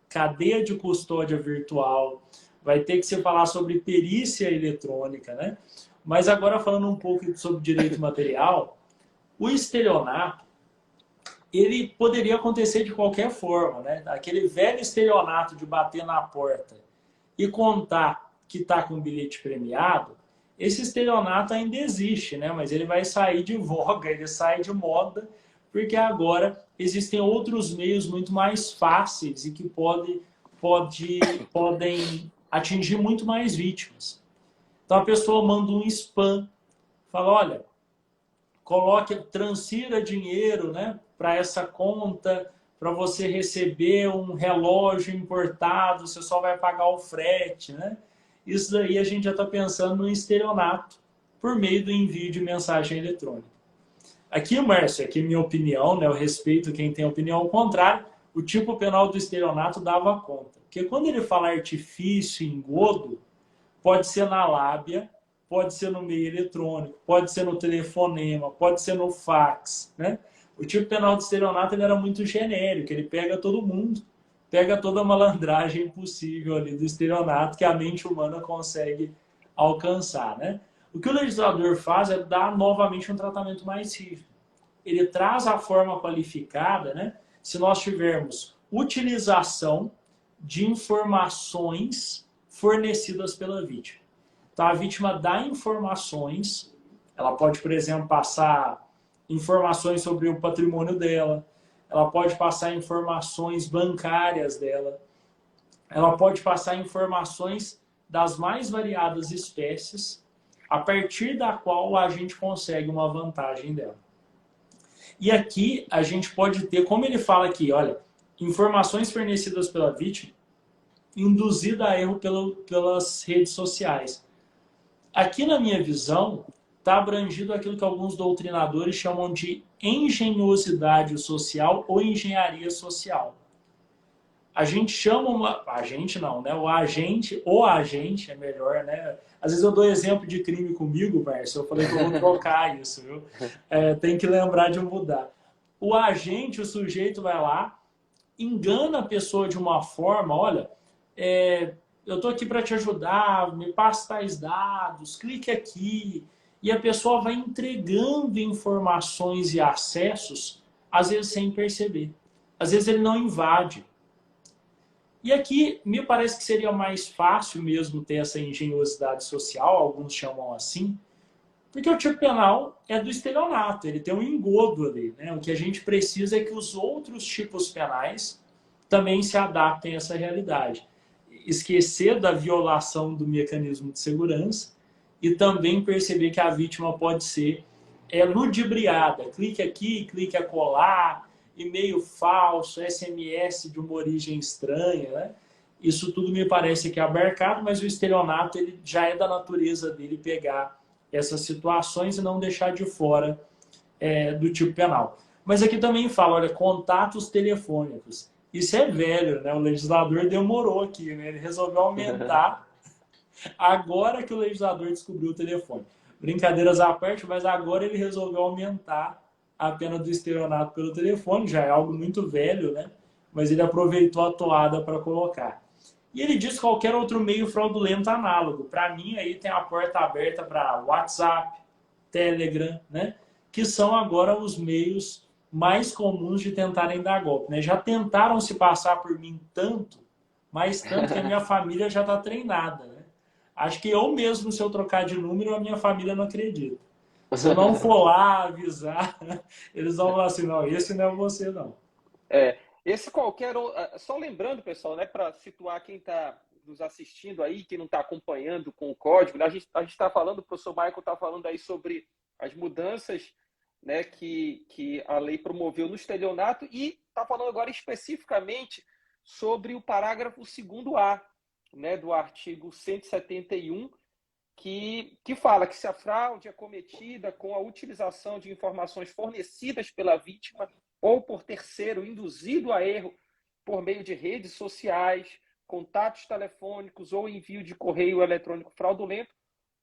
cadeia de custódia virtual, vai ter que se falar sobre perícia eletrônica, né? Mas agora falando um pouco sobre direito material, o estelionato, ele poderia acontecer de qualquer forma, né? Aquele velho estelionato de bater na porta e contar que está com bilhete premiado, esse estelionato ainda existe, né? Mas ele vai sair de voga, ele sai de moda, porque agora existem outros meios muito mais fáceis e que podem atingir muito mais vítimas. Então a pessoa manda um spam, fala, olha, transfira dinheiro, né, para essa conta, para você receber um relógio importado, você só vai pagar o frete, né? Isso daí a gente já está pensando no estelionato por meio do envio de mensagem eletrônica. Aqui, Márcio, aqui minha opinião, né, eu respeito quem tem opinião contrária, o tipo penal do estelionato dava conta. Porque quando ele fala artifício, engodo, pode ser na lábia, pode ser no meio eletrônico, pode ser no telefonema, pode ser no fax, né? O tipo penal do estelionato ele era muito genérico, ele pega todo mundo, pega toda a malandragem possível ali do estelionato que a mente humana consegue alcançar, né? O que o legislador faz é dar novamente um tratamento mais rígido. Ele traz a forma qualificada, né? Se nós tivermos utilização de informações fornecidas pela vítima. Então, a vítima dá informações, ela pode, por exemplo, passar informações sobre o patrimônio dela, ela pode passar informações bancárias dela, ela pode passar informações das mais variadas espécies, a partir da qual a gente consegue uma vantagem dela. E aqui a gente pode ter, como ele fala aqui, olha, informações fornecidas pela vítima induzida a erro pelas redes sociais. Aqui, na minha visão, está abrangido aquilo que alguns doutrinadores chamam de engenhosidade social ou engenharia social. A gente chama a gente não, né? O agente é melhor, né? Às vezes eu dou exemplo de crime comigo, Márcio. Eu falei que eu vou trocar isso, viu? Tem que lembrar de mudar. O agente, o sujeito vai lá, engana a pessoa de uma forma, olha, eu estou aqui para te ajudar, me passa tais dados, clique aqui. E a pessoa vai entregando informações e acessos, às vezes sem perceber. Às vezes ele não invade. E aqui me parece que seria mais fácil mesmo ter essa engenhosidade social, alguns chamam assim, porque o tipo penal é do estelionato, ele tem um engodo ali. Né? O que a gente precisa é que os outros tipos penais também se adaptem a essa realidade. Esquecer da violação do mecanismo de segurança e também perceber que a vítima pode ser ludibriada. Clique aqui, clique acolá, e-mail falso, SMS de uma origem estranha, né? Isso tudo me parece que é abarcado, mas o estelionato ele já é da natureza dele pegar essas situações e não deixar de fora do tipo penal. Mas aqui também fala, olha, contatos telefônicos. Isso é velho, né? O legislador demorou aqui, né? Ele resolveu aumentar agora que o legislador descobriu o telefone. Brincadeiras à parte, mas agora ele resolveu aumentar a pena do estelionato pelo telefone, já é algo muito velho, né? Mas ele aproveitou a toada para colocar. E ele diz qualquer outro meio fraudulento análogo. Para mim, aí tem a porta aberta para WhatsApp, Telegram, né? Que são agora os meios mais comuns de tentarem dar golpe. Né? Já tentaram se passar por mim tanto, mas tanto que a minha família já está treinada. Né? Acho que eu mesmo, se eu trocar de número, a minha família não acredita. Se eu não for lá avisar, eles vão falar assim, não, esse não é você, não. Esse qualquer... Só lembrando, pessoal, né, para situar quem está nos assistindo aí, quem não está acompanhando com o código, né, a gente está falando, o professor Michael está falando aí sobre as mudanças, né, que a lei promoveu no estelionato e está falando agora especificamente sobre o parágrafo 2º-A, né, do artigo 171, que fala que se a fraude é cometida com a utilização de informações fornecidas pela vítima ou por terceiro induzido a erro por meio de redes sociais, contatos telefônicos ou envio de correio eletrônico fraudulento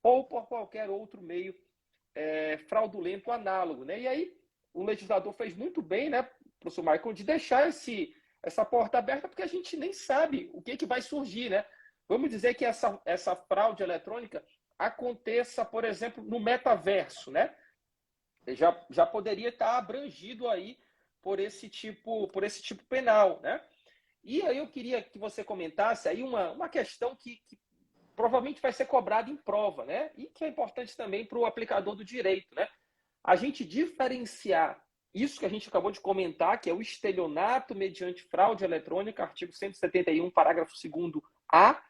ou por qualquer outro meio fraudulento análogo. Né? E aí o legislador fez muito bem, né, professor Michael, de deixar essa porta aberta, porque a gente nem sabe o que vai surgir. Né? Vamos dizer que essa fraude eletrônica aconteça, por exemplo, no metaverso, né? Já poderia estar abrangido aí por esse tipo penal, né? E aí eu queria que você comentasse aí uma questão que provavelmente vai ser cobrada em prova, né? E que é importante também para o aplicador do direito, né? A gente diferenciar isso que a gente acabou de comentar, que é o estelionato mediante fraude eletrônica, artigo 171, parágrafo 2º-A,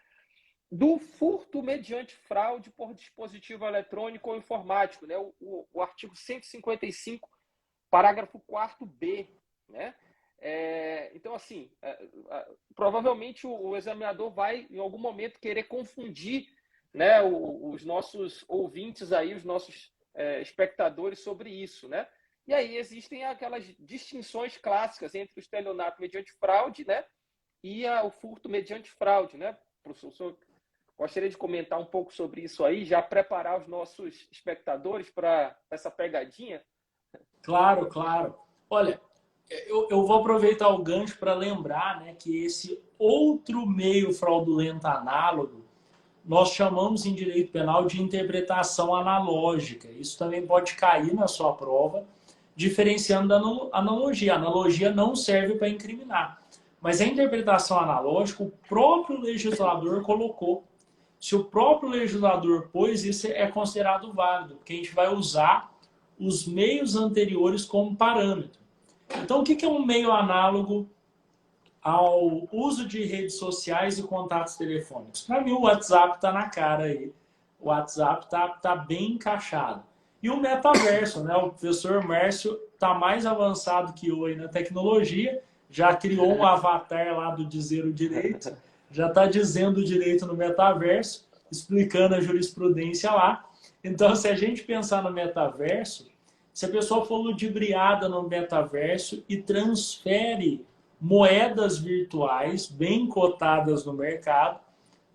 do furto mediante fraude por dispositivo eletrônico ou informático, né? O artigo 155, parágrafo 4º-B, né? Então, assim, provavelmente o examinador vai, em algum momento, querer confundir, né, os nossos ouvintes aí, os nossos espectadores sobre isso, né? E aí existem aquelas distinções clássicas entre o estelionato mediante fraude, né, e o furto mediante fraude, né? Professor, gostaria de comentar um pouco sobre isso aí, já preparar os nossos espectadores para essa pegadinha? Claro, claro. Olha, eu vou aproveitar o gancho para lembrar, né, que esse outro meio fraudulento análogo nós chamamos em direito penal de interpretação analógica. Isso também pode cair na sua prova, diferenciando da analogia. A analogia não serve para incriminar. Mas a interpretação analógica, o próprio legislador colocou. Se o próprio legislador pôs, isso é considerado válido, porque a gente vai usar os meios anteriores como parâmetro. Então, o que é um meio análogo ao uso de redes sociais e contatos telefônicos? Para mim, o WhatsApp está na cara aí. O WhatsApp está bem encaixado. E o metaverso, né? O professor Márcio está mais avançado que eu aí na tecnologia, já criou um avatar lá do Dizer o Direito, já está dizendo o direito no metaverso, explicando a jurisprudência lá. Então, se a gente pensar no metaverso, se a pessoa for ludibriada no metaverso e transfere moedas virtuais bem cotadas no mercado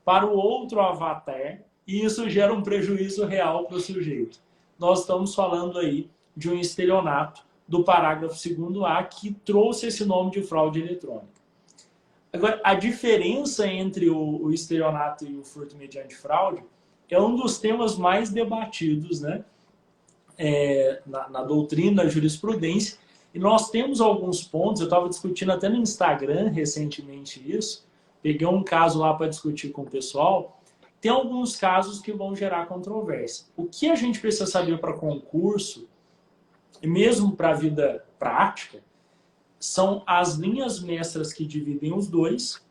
para o outro avatar, e isso gera um prejuízo real para o sujeito. Nós estamos falando aí de um estelionato do parágrafo 2º-A que trouxe esse nome de fraude eletrônica. Agora, a diferença entre o estelionato e o furto mediante fraude é um dos temas mais debatidos, né? Na doutrina, na jurisprudência, e nós temos alguns pontos, eu estava discutindo até no Instagram recentemente isso, peguei um caso lá para discutir com o pessoal, tem alguns casos que vão gerar controvérsia. O que a gente precisa saber para concurso, e mesmo para a vida prática, são as linhas mestras que dividem os dois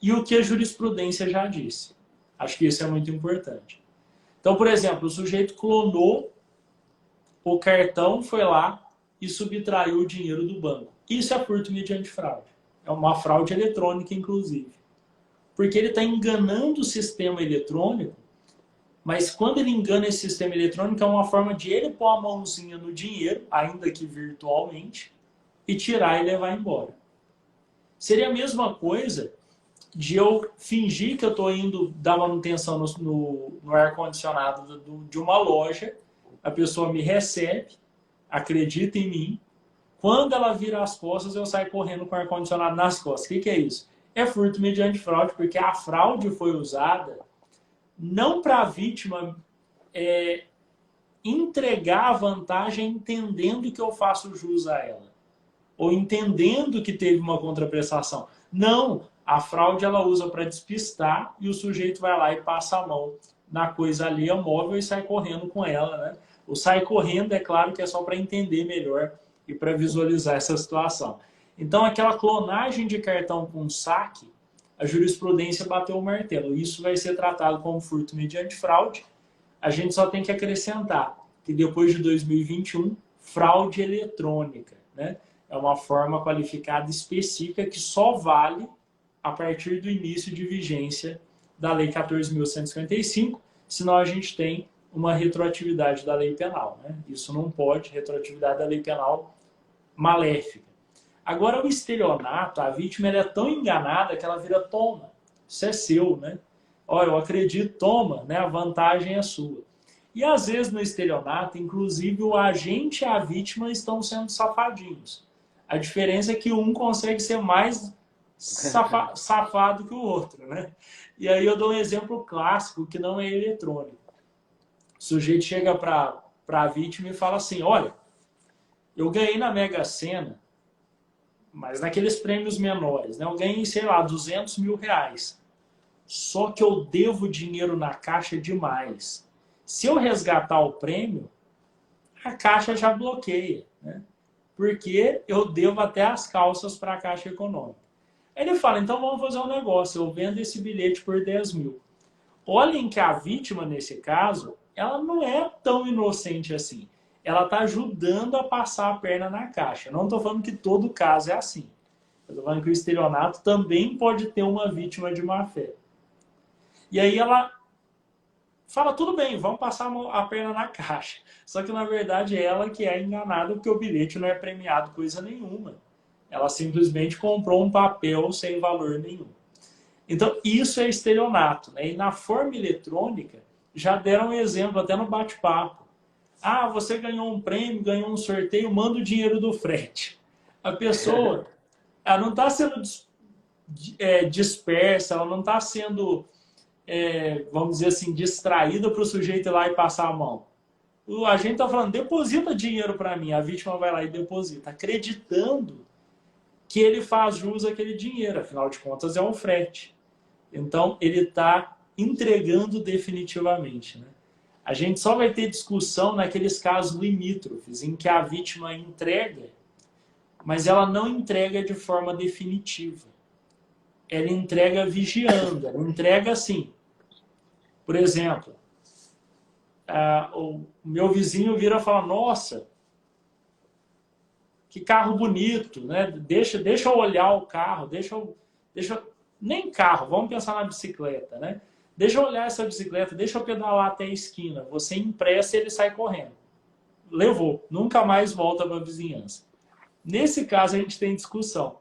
e o que a jurisprudência já disse. Acho que isso é muito importante. Então, por exemplo, o sujeito clonou o cartão, foi lá e subtraiu o dinheiro do banco. Isso é furto mediante fraude. É uma fraude eletrônica, inclusive. Porque ele está enganando o sistema eletrônico, mas quando ele engana esse sistema eletrônico, é uma forma de ele pôr a mãozinha no dinheiro, ainda que virtualmente, e tirar e levar embora. Seria a mesma coisa de eu fingir que eu estou indo dar manutenção no ar-condicionado de uma loja, a pessoa me recebe, acredita em mim, quando ela vira as costas, eu saio correndo com o ar-condicionado nas costas. O que é isso? É furto mediante fraude, porque a fraude foi usada não para a vítima entregar a vantagem entendendo que eu faço jus a ela, ou entendendo que teve uma contraprestação. Não, a fraude ela usa para despistar e o sujeito vai lá e passa a mão na coisa alheia móvel e sai correndo com ela, né? O sai correndo, é claro que é só para entender melhor e para visualizar essa situação. Então, aquela clonagem de cartão com saque, a jurisprudência bateu o martelo. Isso vai ser tratado como furto mediante fraude. A gente só tem que acrescentar que depois de 2021, fraude eletrônica, né? É uma forma qualificada específica que só vale a partir do início de vigência da Lei 14.155, senão a gente tem uma retroatividade da lei penal, né? Isso não pode, retroatividade da lei penal maléfica. Agora, o estelionato, a vítima ela é tão enganada que ela vira toma. Isso é seu, né? Ó, eu acredito, toma, né? A vantagem é sua. E às vezes no estelionato, inclusive o agente e a vítima estão sendo safadinhos. A diferença é que um consegue ser mais safado que o outro, né? E aí eu dou um exemplo clássico que não é eletrônico. O sujeito chega para a vítima e fala assim, olha, eu ganhei na Mega Sena, mas naqueles prêmios menores, né? Eu ganhei, sei lá, 200 mil reais. Só que eu devo dinheiro na Caixa demais. Se eu resgatar o prêmio, a Caixa já bloqueia, né? Porque eu devo até as calças para a Caixa Econômica. Aí ele fala, então vamos fazer um negócio, eu vendo esse bilhete por 10 mil. Olhem que a vítima, nesse caso, ela não é tão inocente assim. Ela está ajudando a passar a perna na Caixa. Não estou falando que todo caso é assim. Eu estou falando que o estelionato também pode ter uma vítima de má-fé. E aí ela fala, tudo bem, vamos passar a perna na Caixa. Só que, na verdade, é ela que é enganada porque o bilhete não é premiado coisa nenhuma. Ela simplesmente comprou um papel sem valor nenhum. Então, isso é estelionato, né? E na forma eletrônica, já deram um exemplo até no bate-papo. Ah, você ganhou um prêmio, ganhou um sorteio, manda o dinheiro do frete. A pessoa ela não está sendo dispersa, ela não está sendo, vamos dizer assim, distraída para o sujeito ir lá e passar a mão. A gente está falando, deposita dinheiro para mim, a vítima vai lá e deposita, acreditando que ele faz jus àquele dinheiro, afinal de contas é um frete. Então, ele está entregando definitivamente, né? A gente só vai ter discussão naqueles casos limítrofes, em que a vítima entrega, mas ela não entrega de forma definitiva. Ela entrega vigiando, ela entrega assim. Por exemplo, o meu vizinho vira e fala, nossa, que carro bonito, né? Deixa eu olhar o carro, nem carro, vamos pensar na bicicleta, né? Deixa eu olhar essa bicicleta, deixa eu pedalar até a esquina. Você empresta e ele sai correndo. Levou, nunca mais volta para a vizinhança. Nesse caso a gente tem discussão,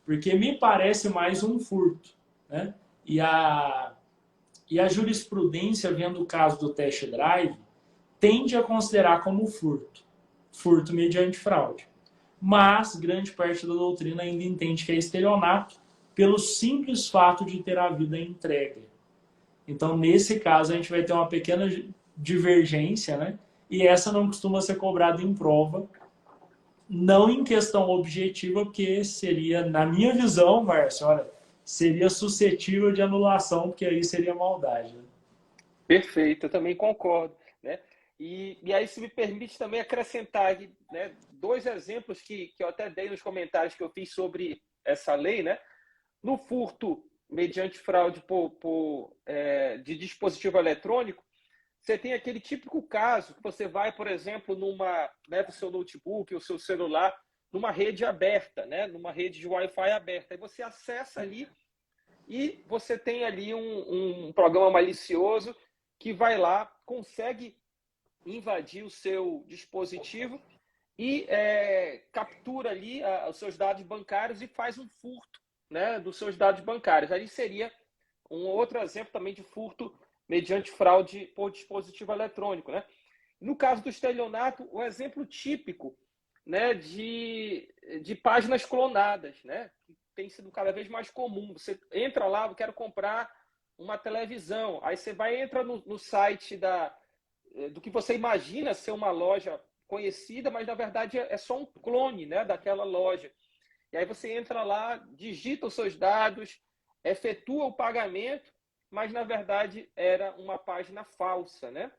porque me parece mais um furto, né? E a jurisprudência, vendo o caso do test drive, tende a considerar como furto mediante fraude. Mas grande parte da doutrina ainda entende que é estelionato pelo simples fato de ter havido a entrega. Então, nesse caso, a gente vai ter uma pequena divergência, né? E essa não costuma ser cobrada em prova, não em questão objetiva, porque seria, na minha visão, Márcio, olha, seria suscetível de anulação, porque aí seria maldade. Né? Perfeito, eu também concordo, né? E aí, se me permite também acrescentar, né, dois exemplos que eu até dei nos comentários que eu fiz sobre essa lei, né? No furto mediante fraude de dispositivo eletrônico, você tem aquele típico caso que você vai, por exemplo, leva o seu notebook, o seu celular, numa rede aberta, né? Numa rede de Wi-Fi aberta. Aí você acessa ali e você tem ali um programa malicioso que vai lá, consegue invadir o seu dispositivo e captura ali os seus dados bancários e faz um furto, né, dos seus dados bancários. Aí seria um outro exemplo também de furto mediante fraude por dispositivo eletrônico. Né? No caso do estelionato, o exemplo típico, né, de páginas clonadas, né, que tem sido cada vez mais comum. Você entra lá, eu quero comprar uma televisão, aí você entra no site do que você imagina ser uma loja conhecida, mas na verdade é só um clone, né, daquela loja. E aí você entra lá, digita os seus dados, efetua o pagamento, mas na verdade era uma página falsa, né?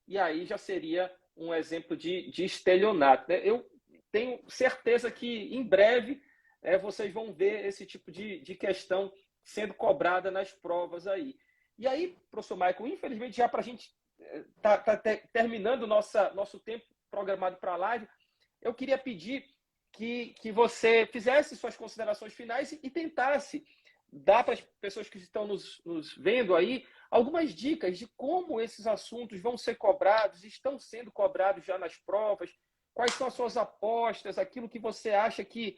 E aí já seria um exemplo de estelionato. Né? Eu tenho certeza que em breve vocês vão ver esse tipo de questão sendo cobrada nas provas aí. E aí, professor Michael, infelizmente já para a gente tá terminando nosso tempo programado para a live, eu queria pedir que você fizesse suas considerações finais e tentasse dar para as pessoas que estão nos vendo aí algumas dicas de como esses assuntos vão ser cobrados, estão sendo cobrados já nas provas, quais são as suas apostas, aquilo que você acha que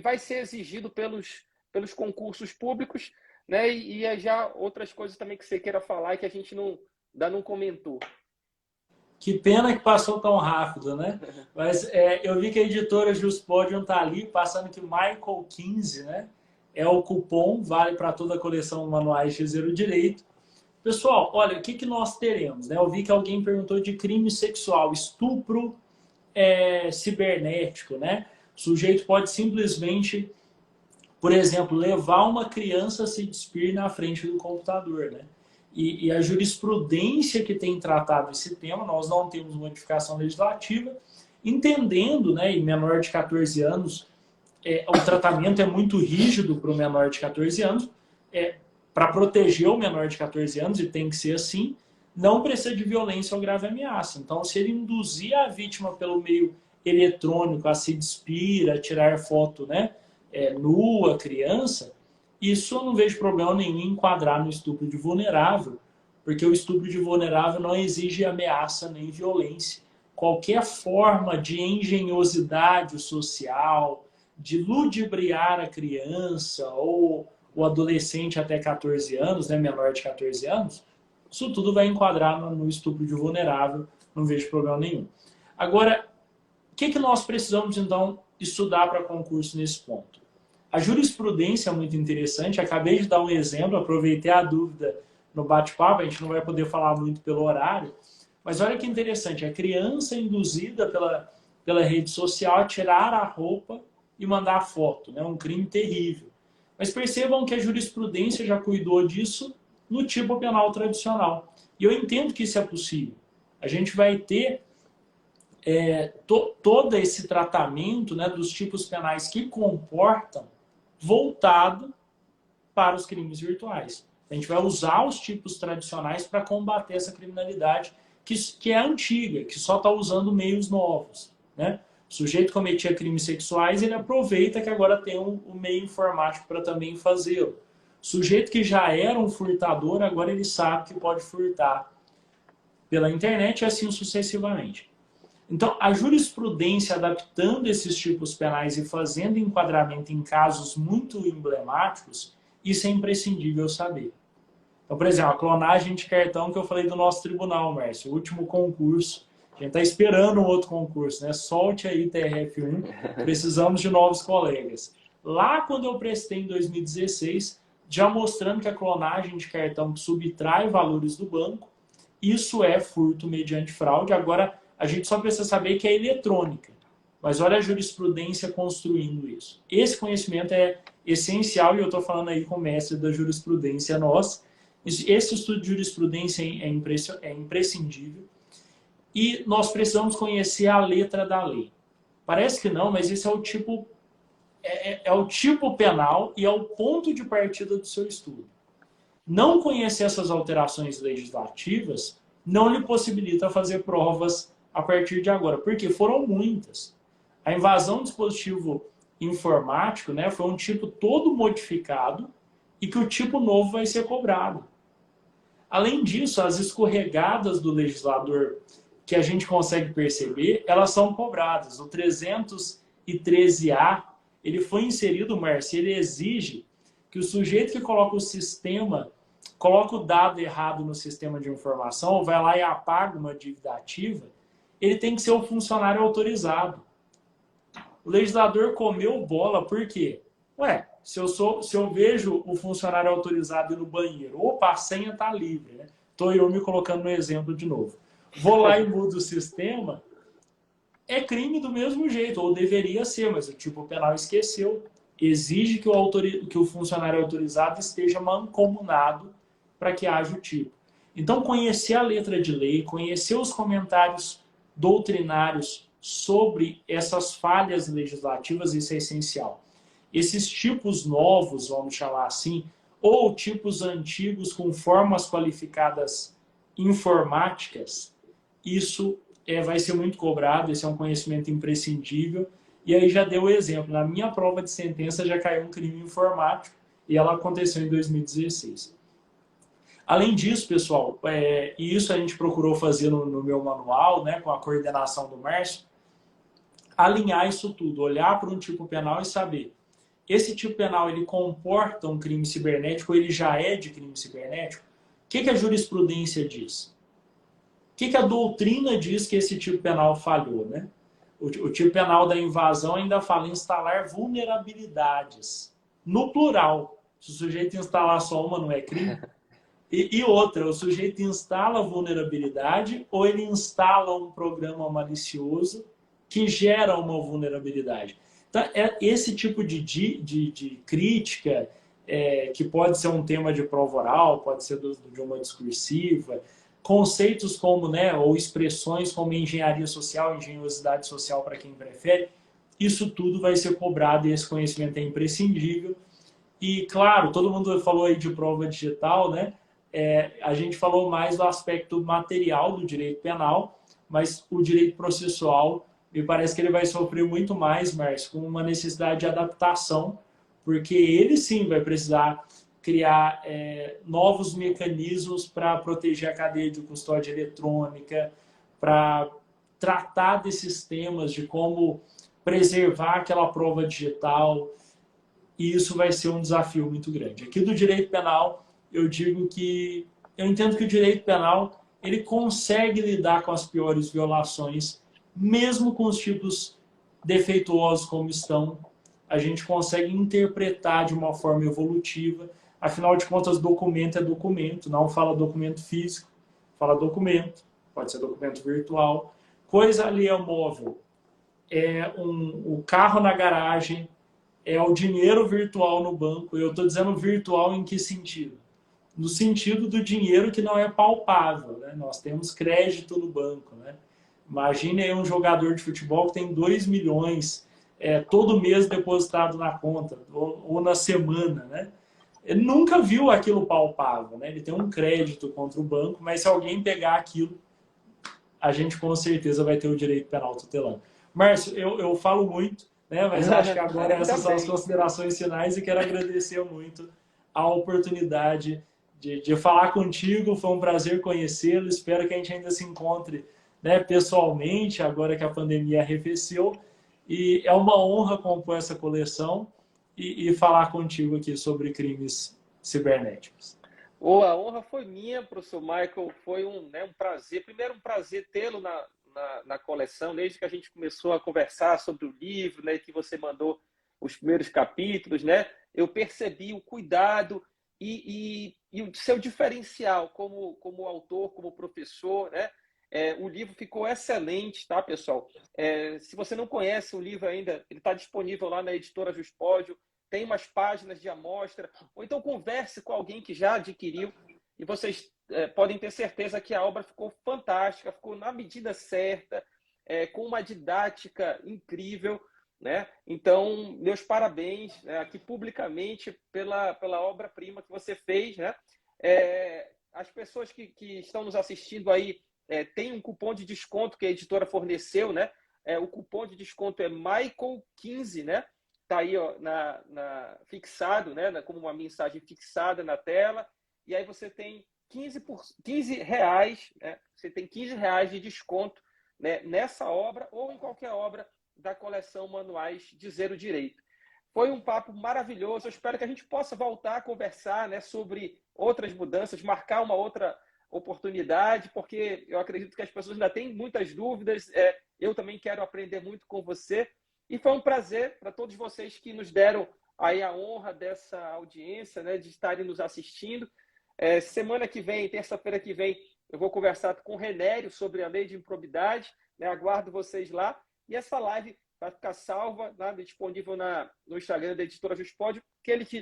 vai ser exigido pelos concursos públicos, né? E já outras coisas também que você queira falar e que a gente ainda não comentou. Que pena que passou tão rápido, né? Mas eu vi que a editora Juspodium está ali, passando que Michael 15, né? É o cupom, vale para toda a coleção Manuais de Zero Direito. Pessoal, olha, o que nós teremos? Né? Eu vi que alguém perguntou de crime sexual, estupro cibernético, né? O sujeito pode simplesmente, por exemplo, levar uma criança a se despir na frente do computador, né? E a jurisprudência que tem tratado esse tema, nós não temos modificação legislativa, entendendo, né, em menor de 14 anos, o tratamento é muito rígido para o menor de 14 anos, para proteger o menor de 14 anos, e tem que ser assim, não precisa de violência ou grave ameaça. Então, se ele induzir a vítima pelo meio eletrônico a se despir, a tirar foto, né, nua, criança, isso eu não vejo problema nenhum em enquadrar no estupro de vulnerável, porque o estupro de vulnerável não exige ameaça nem violência. Qualquer forma de engenhosidade social, de ludibriar a criança ou o adolescente até 14 anos, né, menor de 14 anos, isso tudo vai enquadrar no estupro de vulnerável, não vejo problema nenhum. Agora, o que nós precisamos, então, estudar para concurso nesse ponto? A jurisprudência é muito interessante, acabei de dar um exemplo, aproveitei a dúvida no bate-papo, a gente não vai poder falar muito pelo horário, mas olha que interessante, a criança induzida pela rede social a tirar a roupa e mandar a foto, né? Um crime terrível. Mas percebam que a jurisprudência já cuidou disso no tipo penal tradicional. E eu entendo que isso é possível. A gente vai ter todo esse tratamento, né, dos tipos penais que comportam voltado para os crimes virtuais. A gente vai usar os tipos tradicionais para combater essa criminalidade que é antiga, que só está usando meios novos, né? O sujeito cometia crimes sexuais, ele aproveita que agora tem um meio informático para também fazê-lo. O sujeito que já era um furtador, agora ele sabe que pode furtar pela internet e assim sucessivamente. Então, a jurisprudência adaptando esses tipos penais e fazendo enquadramento em casos muito emblemáticos, isso é imprescindível saber. Então, por exemplo, a clonagem de cartão que eu falei do nosso tribunal, Márcio, o último concurso. A gente está esperando um outro concurso, né? Solte aí, TRF1, precisamos de novos colegas. Lá, quando eu prestei em 2016, já mostrando que a clonagem de cartão que subtrai valores do banco, isso é furto mediante fraude. Agora, a gente só precisa saber que é eletrônica. Mas olha a jurisprudência construindo isso. Esse conhecimento é essencial e eu estou falando aí com o mestre da jurisprudência nosso. Esse estudo de jurisprudência é imprescindível e nós precisamos conhecer a letra da lei. Parece que não, mas esse é o tipo, é o tipo penal e é o ponto de partida do seu estudo. Não conhecer essas alterações legislativas não lhe possibilita fazer provas a partir de agora, porque foram muitas. A invasão do dispositivo informático, né, foi um tipo todo modificado e que o tipo novo vai ser cobrado. Além disso, as escorregadas do legislador que a gente consegue perceber, elas são cobradas. O 313A, ele foi inserido, Márcio, ele exige que o sujeito que coloca o dado errado no sistema de informação, ou vai lá e apaga uma dívida ativa, ele tem que ser um funcionário autorizado. O legislador comeu bola, por quê? Se eu vejo o funcionário autorizado ir no banheiro, opa, a senha está livre, né? Estou eu me colocando no exemplo de novo. Vou lá e mudo o sistema, é crime do mesmo jeito, ou deveria ser, mas o tipo penal esqueceu. Exige que o funcionário autorizado esteja mancomunado para que haja o tipo. Então, conhecer a letra de lei, conhecer os comentários doutrinários sobre essas falhas legislativas, isso é essencial. Esses tipos novos, vamos chamar assim, ou tipos antigos com formas qualificadas informáticas, isso vai ser muito cobrado, esse é um conhecimento imprescindível. E aí já deu o exemplo, na minha prova de sentença já caiu um crime informático e ela aconteceu em 2016. Além disso, pessoal, e isso a gente procurou fazer no meu manual, né, com a coordenação do Márcio, alinhar isso tudo, olhar para um tipo penal e saber, esse tipo penal ele comporta um crime cibernético ou ele já é de crime cibernético? O que a jurisprudência diz? O que a doutrina diz que esse tipo penal falhou, né? O tipo penal da invasão ainda fala em instalar vulnerabilidades. No plural. Se o sujeito instalar só uma, não é crime? E outra, o sujeito instala vulnerabilidade ou ele instala um programa malicioso que gera uma vulnerabilidade. Então, esse tipo de crítica, que pode ser um tema de prova oral, pode ser de uma discursiva, conceitos como, né, ou expressões como engenharia social, engenhosidade social para quem prefere, isso tudo vai ser cobrado e esse conhecimento é imprescindível. E, claro, todo mundo falou aí de prova digital, né? A gente falou mais do aspecto material do direito penal, mas o direito processual, me parece que ele vai sofrer muito mais, Márcio, com uma necessidade de adaptação, porque ele sim vai precisar criar novos mecanismos para proteger a cadeia de custódia eletrônica, para tratar desses temas de como preservar aquela prova digital, e isso vai ser um desafio muito grande. Aqui do direito penal, eu entendo que o direito penal ele consegue lidar com as piores violações, mesmo com os tipos defeituosos como estão, a gente consegue interpretar de uma forma evolutiva. Afinal de contas, documento é documento, não fala documento físico, fala documento, pode ser documento virtual. Coisa alheia móvel é o carro na garagem, é o dinheiro virtual no banco. Eu estou dizendo virtual em que sentido? No sentido do dinheiro que não é palpável, né? Nós temos crédito no banco, né? Imagine aí um jogador de futebol que tem 2 milhões todo mês depositado na conta, ou na semana, né? Ele nunca viu aquilo palpável, né? Ele tem um crédito contra o banco, mas se alguém pegar aquilo, a gente com certeza vai ter o direito penal tutelando. Márcio, eu falo muito, né? Mas eu acho que agora Ainda essas são as bem. considerações finais e quero agradecer muito a oportunidade de falar contigo. Foi um prazer conhecê-lo. Espero que a gente ainda se encontre, né, pessoalmente, agora que a pandemia arrefeceu. E é uma honra compor essa coleção e falar contigo aqui sobre crimes cibernéticos. A honra foi minha, professor Michael. Foi um prazer. Primeiro, um prazer tê-lo na coleção, desde que a gente começou a conversar sobre o livro, né, que você mandou os primeiros capítulos, né? Eu percebi o cuidado e o seu diferencial como autor, como professor, né? O livro ficou excelente, tá, pessoal? Se você não conhece o livro ainda, ele está disponível lá na editora Juspódio. Tem umas páginas de amostra, ou então converse com alguém que já adquiriu e vocês podem ter certeza que a obra ficou fantástica, ficou na medida certa, com uma didática incrível, né? Então, meus parabéns, né, aqui publicamente pela obra-prima que você fez, né? As pessoas que estão nos assistindo aí têm um cupom de desconto que a editora forneceu, né? O cupom de desconto é Michael15, né? Está aí, ó, fixado, né, como uma mensagem fixada na tela, e aí você tem 15 reais, né, você tem 15 reais de desconto, né, nessa obra ou em qualquer obra da coleção Manuais de Zero Direito. Foi um papo maravilhoso, eu espero que a gente possa voltar a conversar, né, sobre outras mudanças, marcar uma outra oportunidade, porque eu acredito que as pessoas ainda têm muitas dúvidas, eu também quero aprender muito com você. E foi um prazer para todos vocês que nos deram aí a honra dessa audiência, né, de estarem nos assistindo. Semana que vem, terça-feira que vem, eu vou conversar com o Renério sobre a lei de improbidade, né, aguardo vocês lá. E essa live vai ficar salva, né, disponível no Instagram da Editora Juspódio.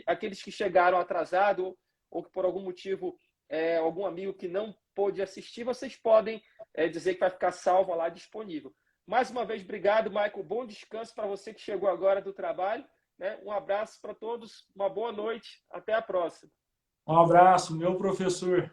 Aqueles que chegaram atrasados ou que por algum motivo, algum amigo que não pôde assistir, vocês podem dizer que vai ficar salva lá disponível. Mais uma vez, obrigado, Michael. Bom descanso para você que chegou agora do trabalho, né? Um abraço para todos, uma boa noite, até a próxima. Um abraço, meu professor.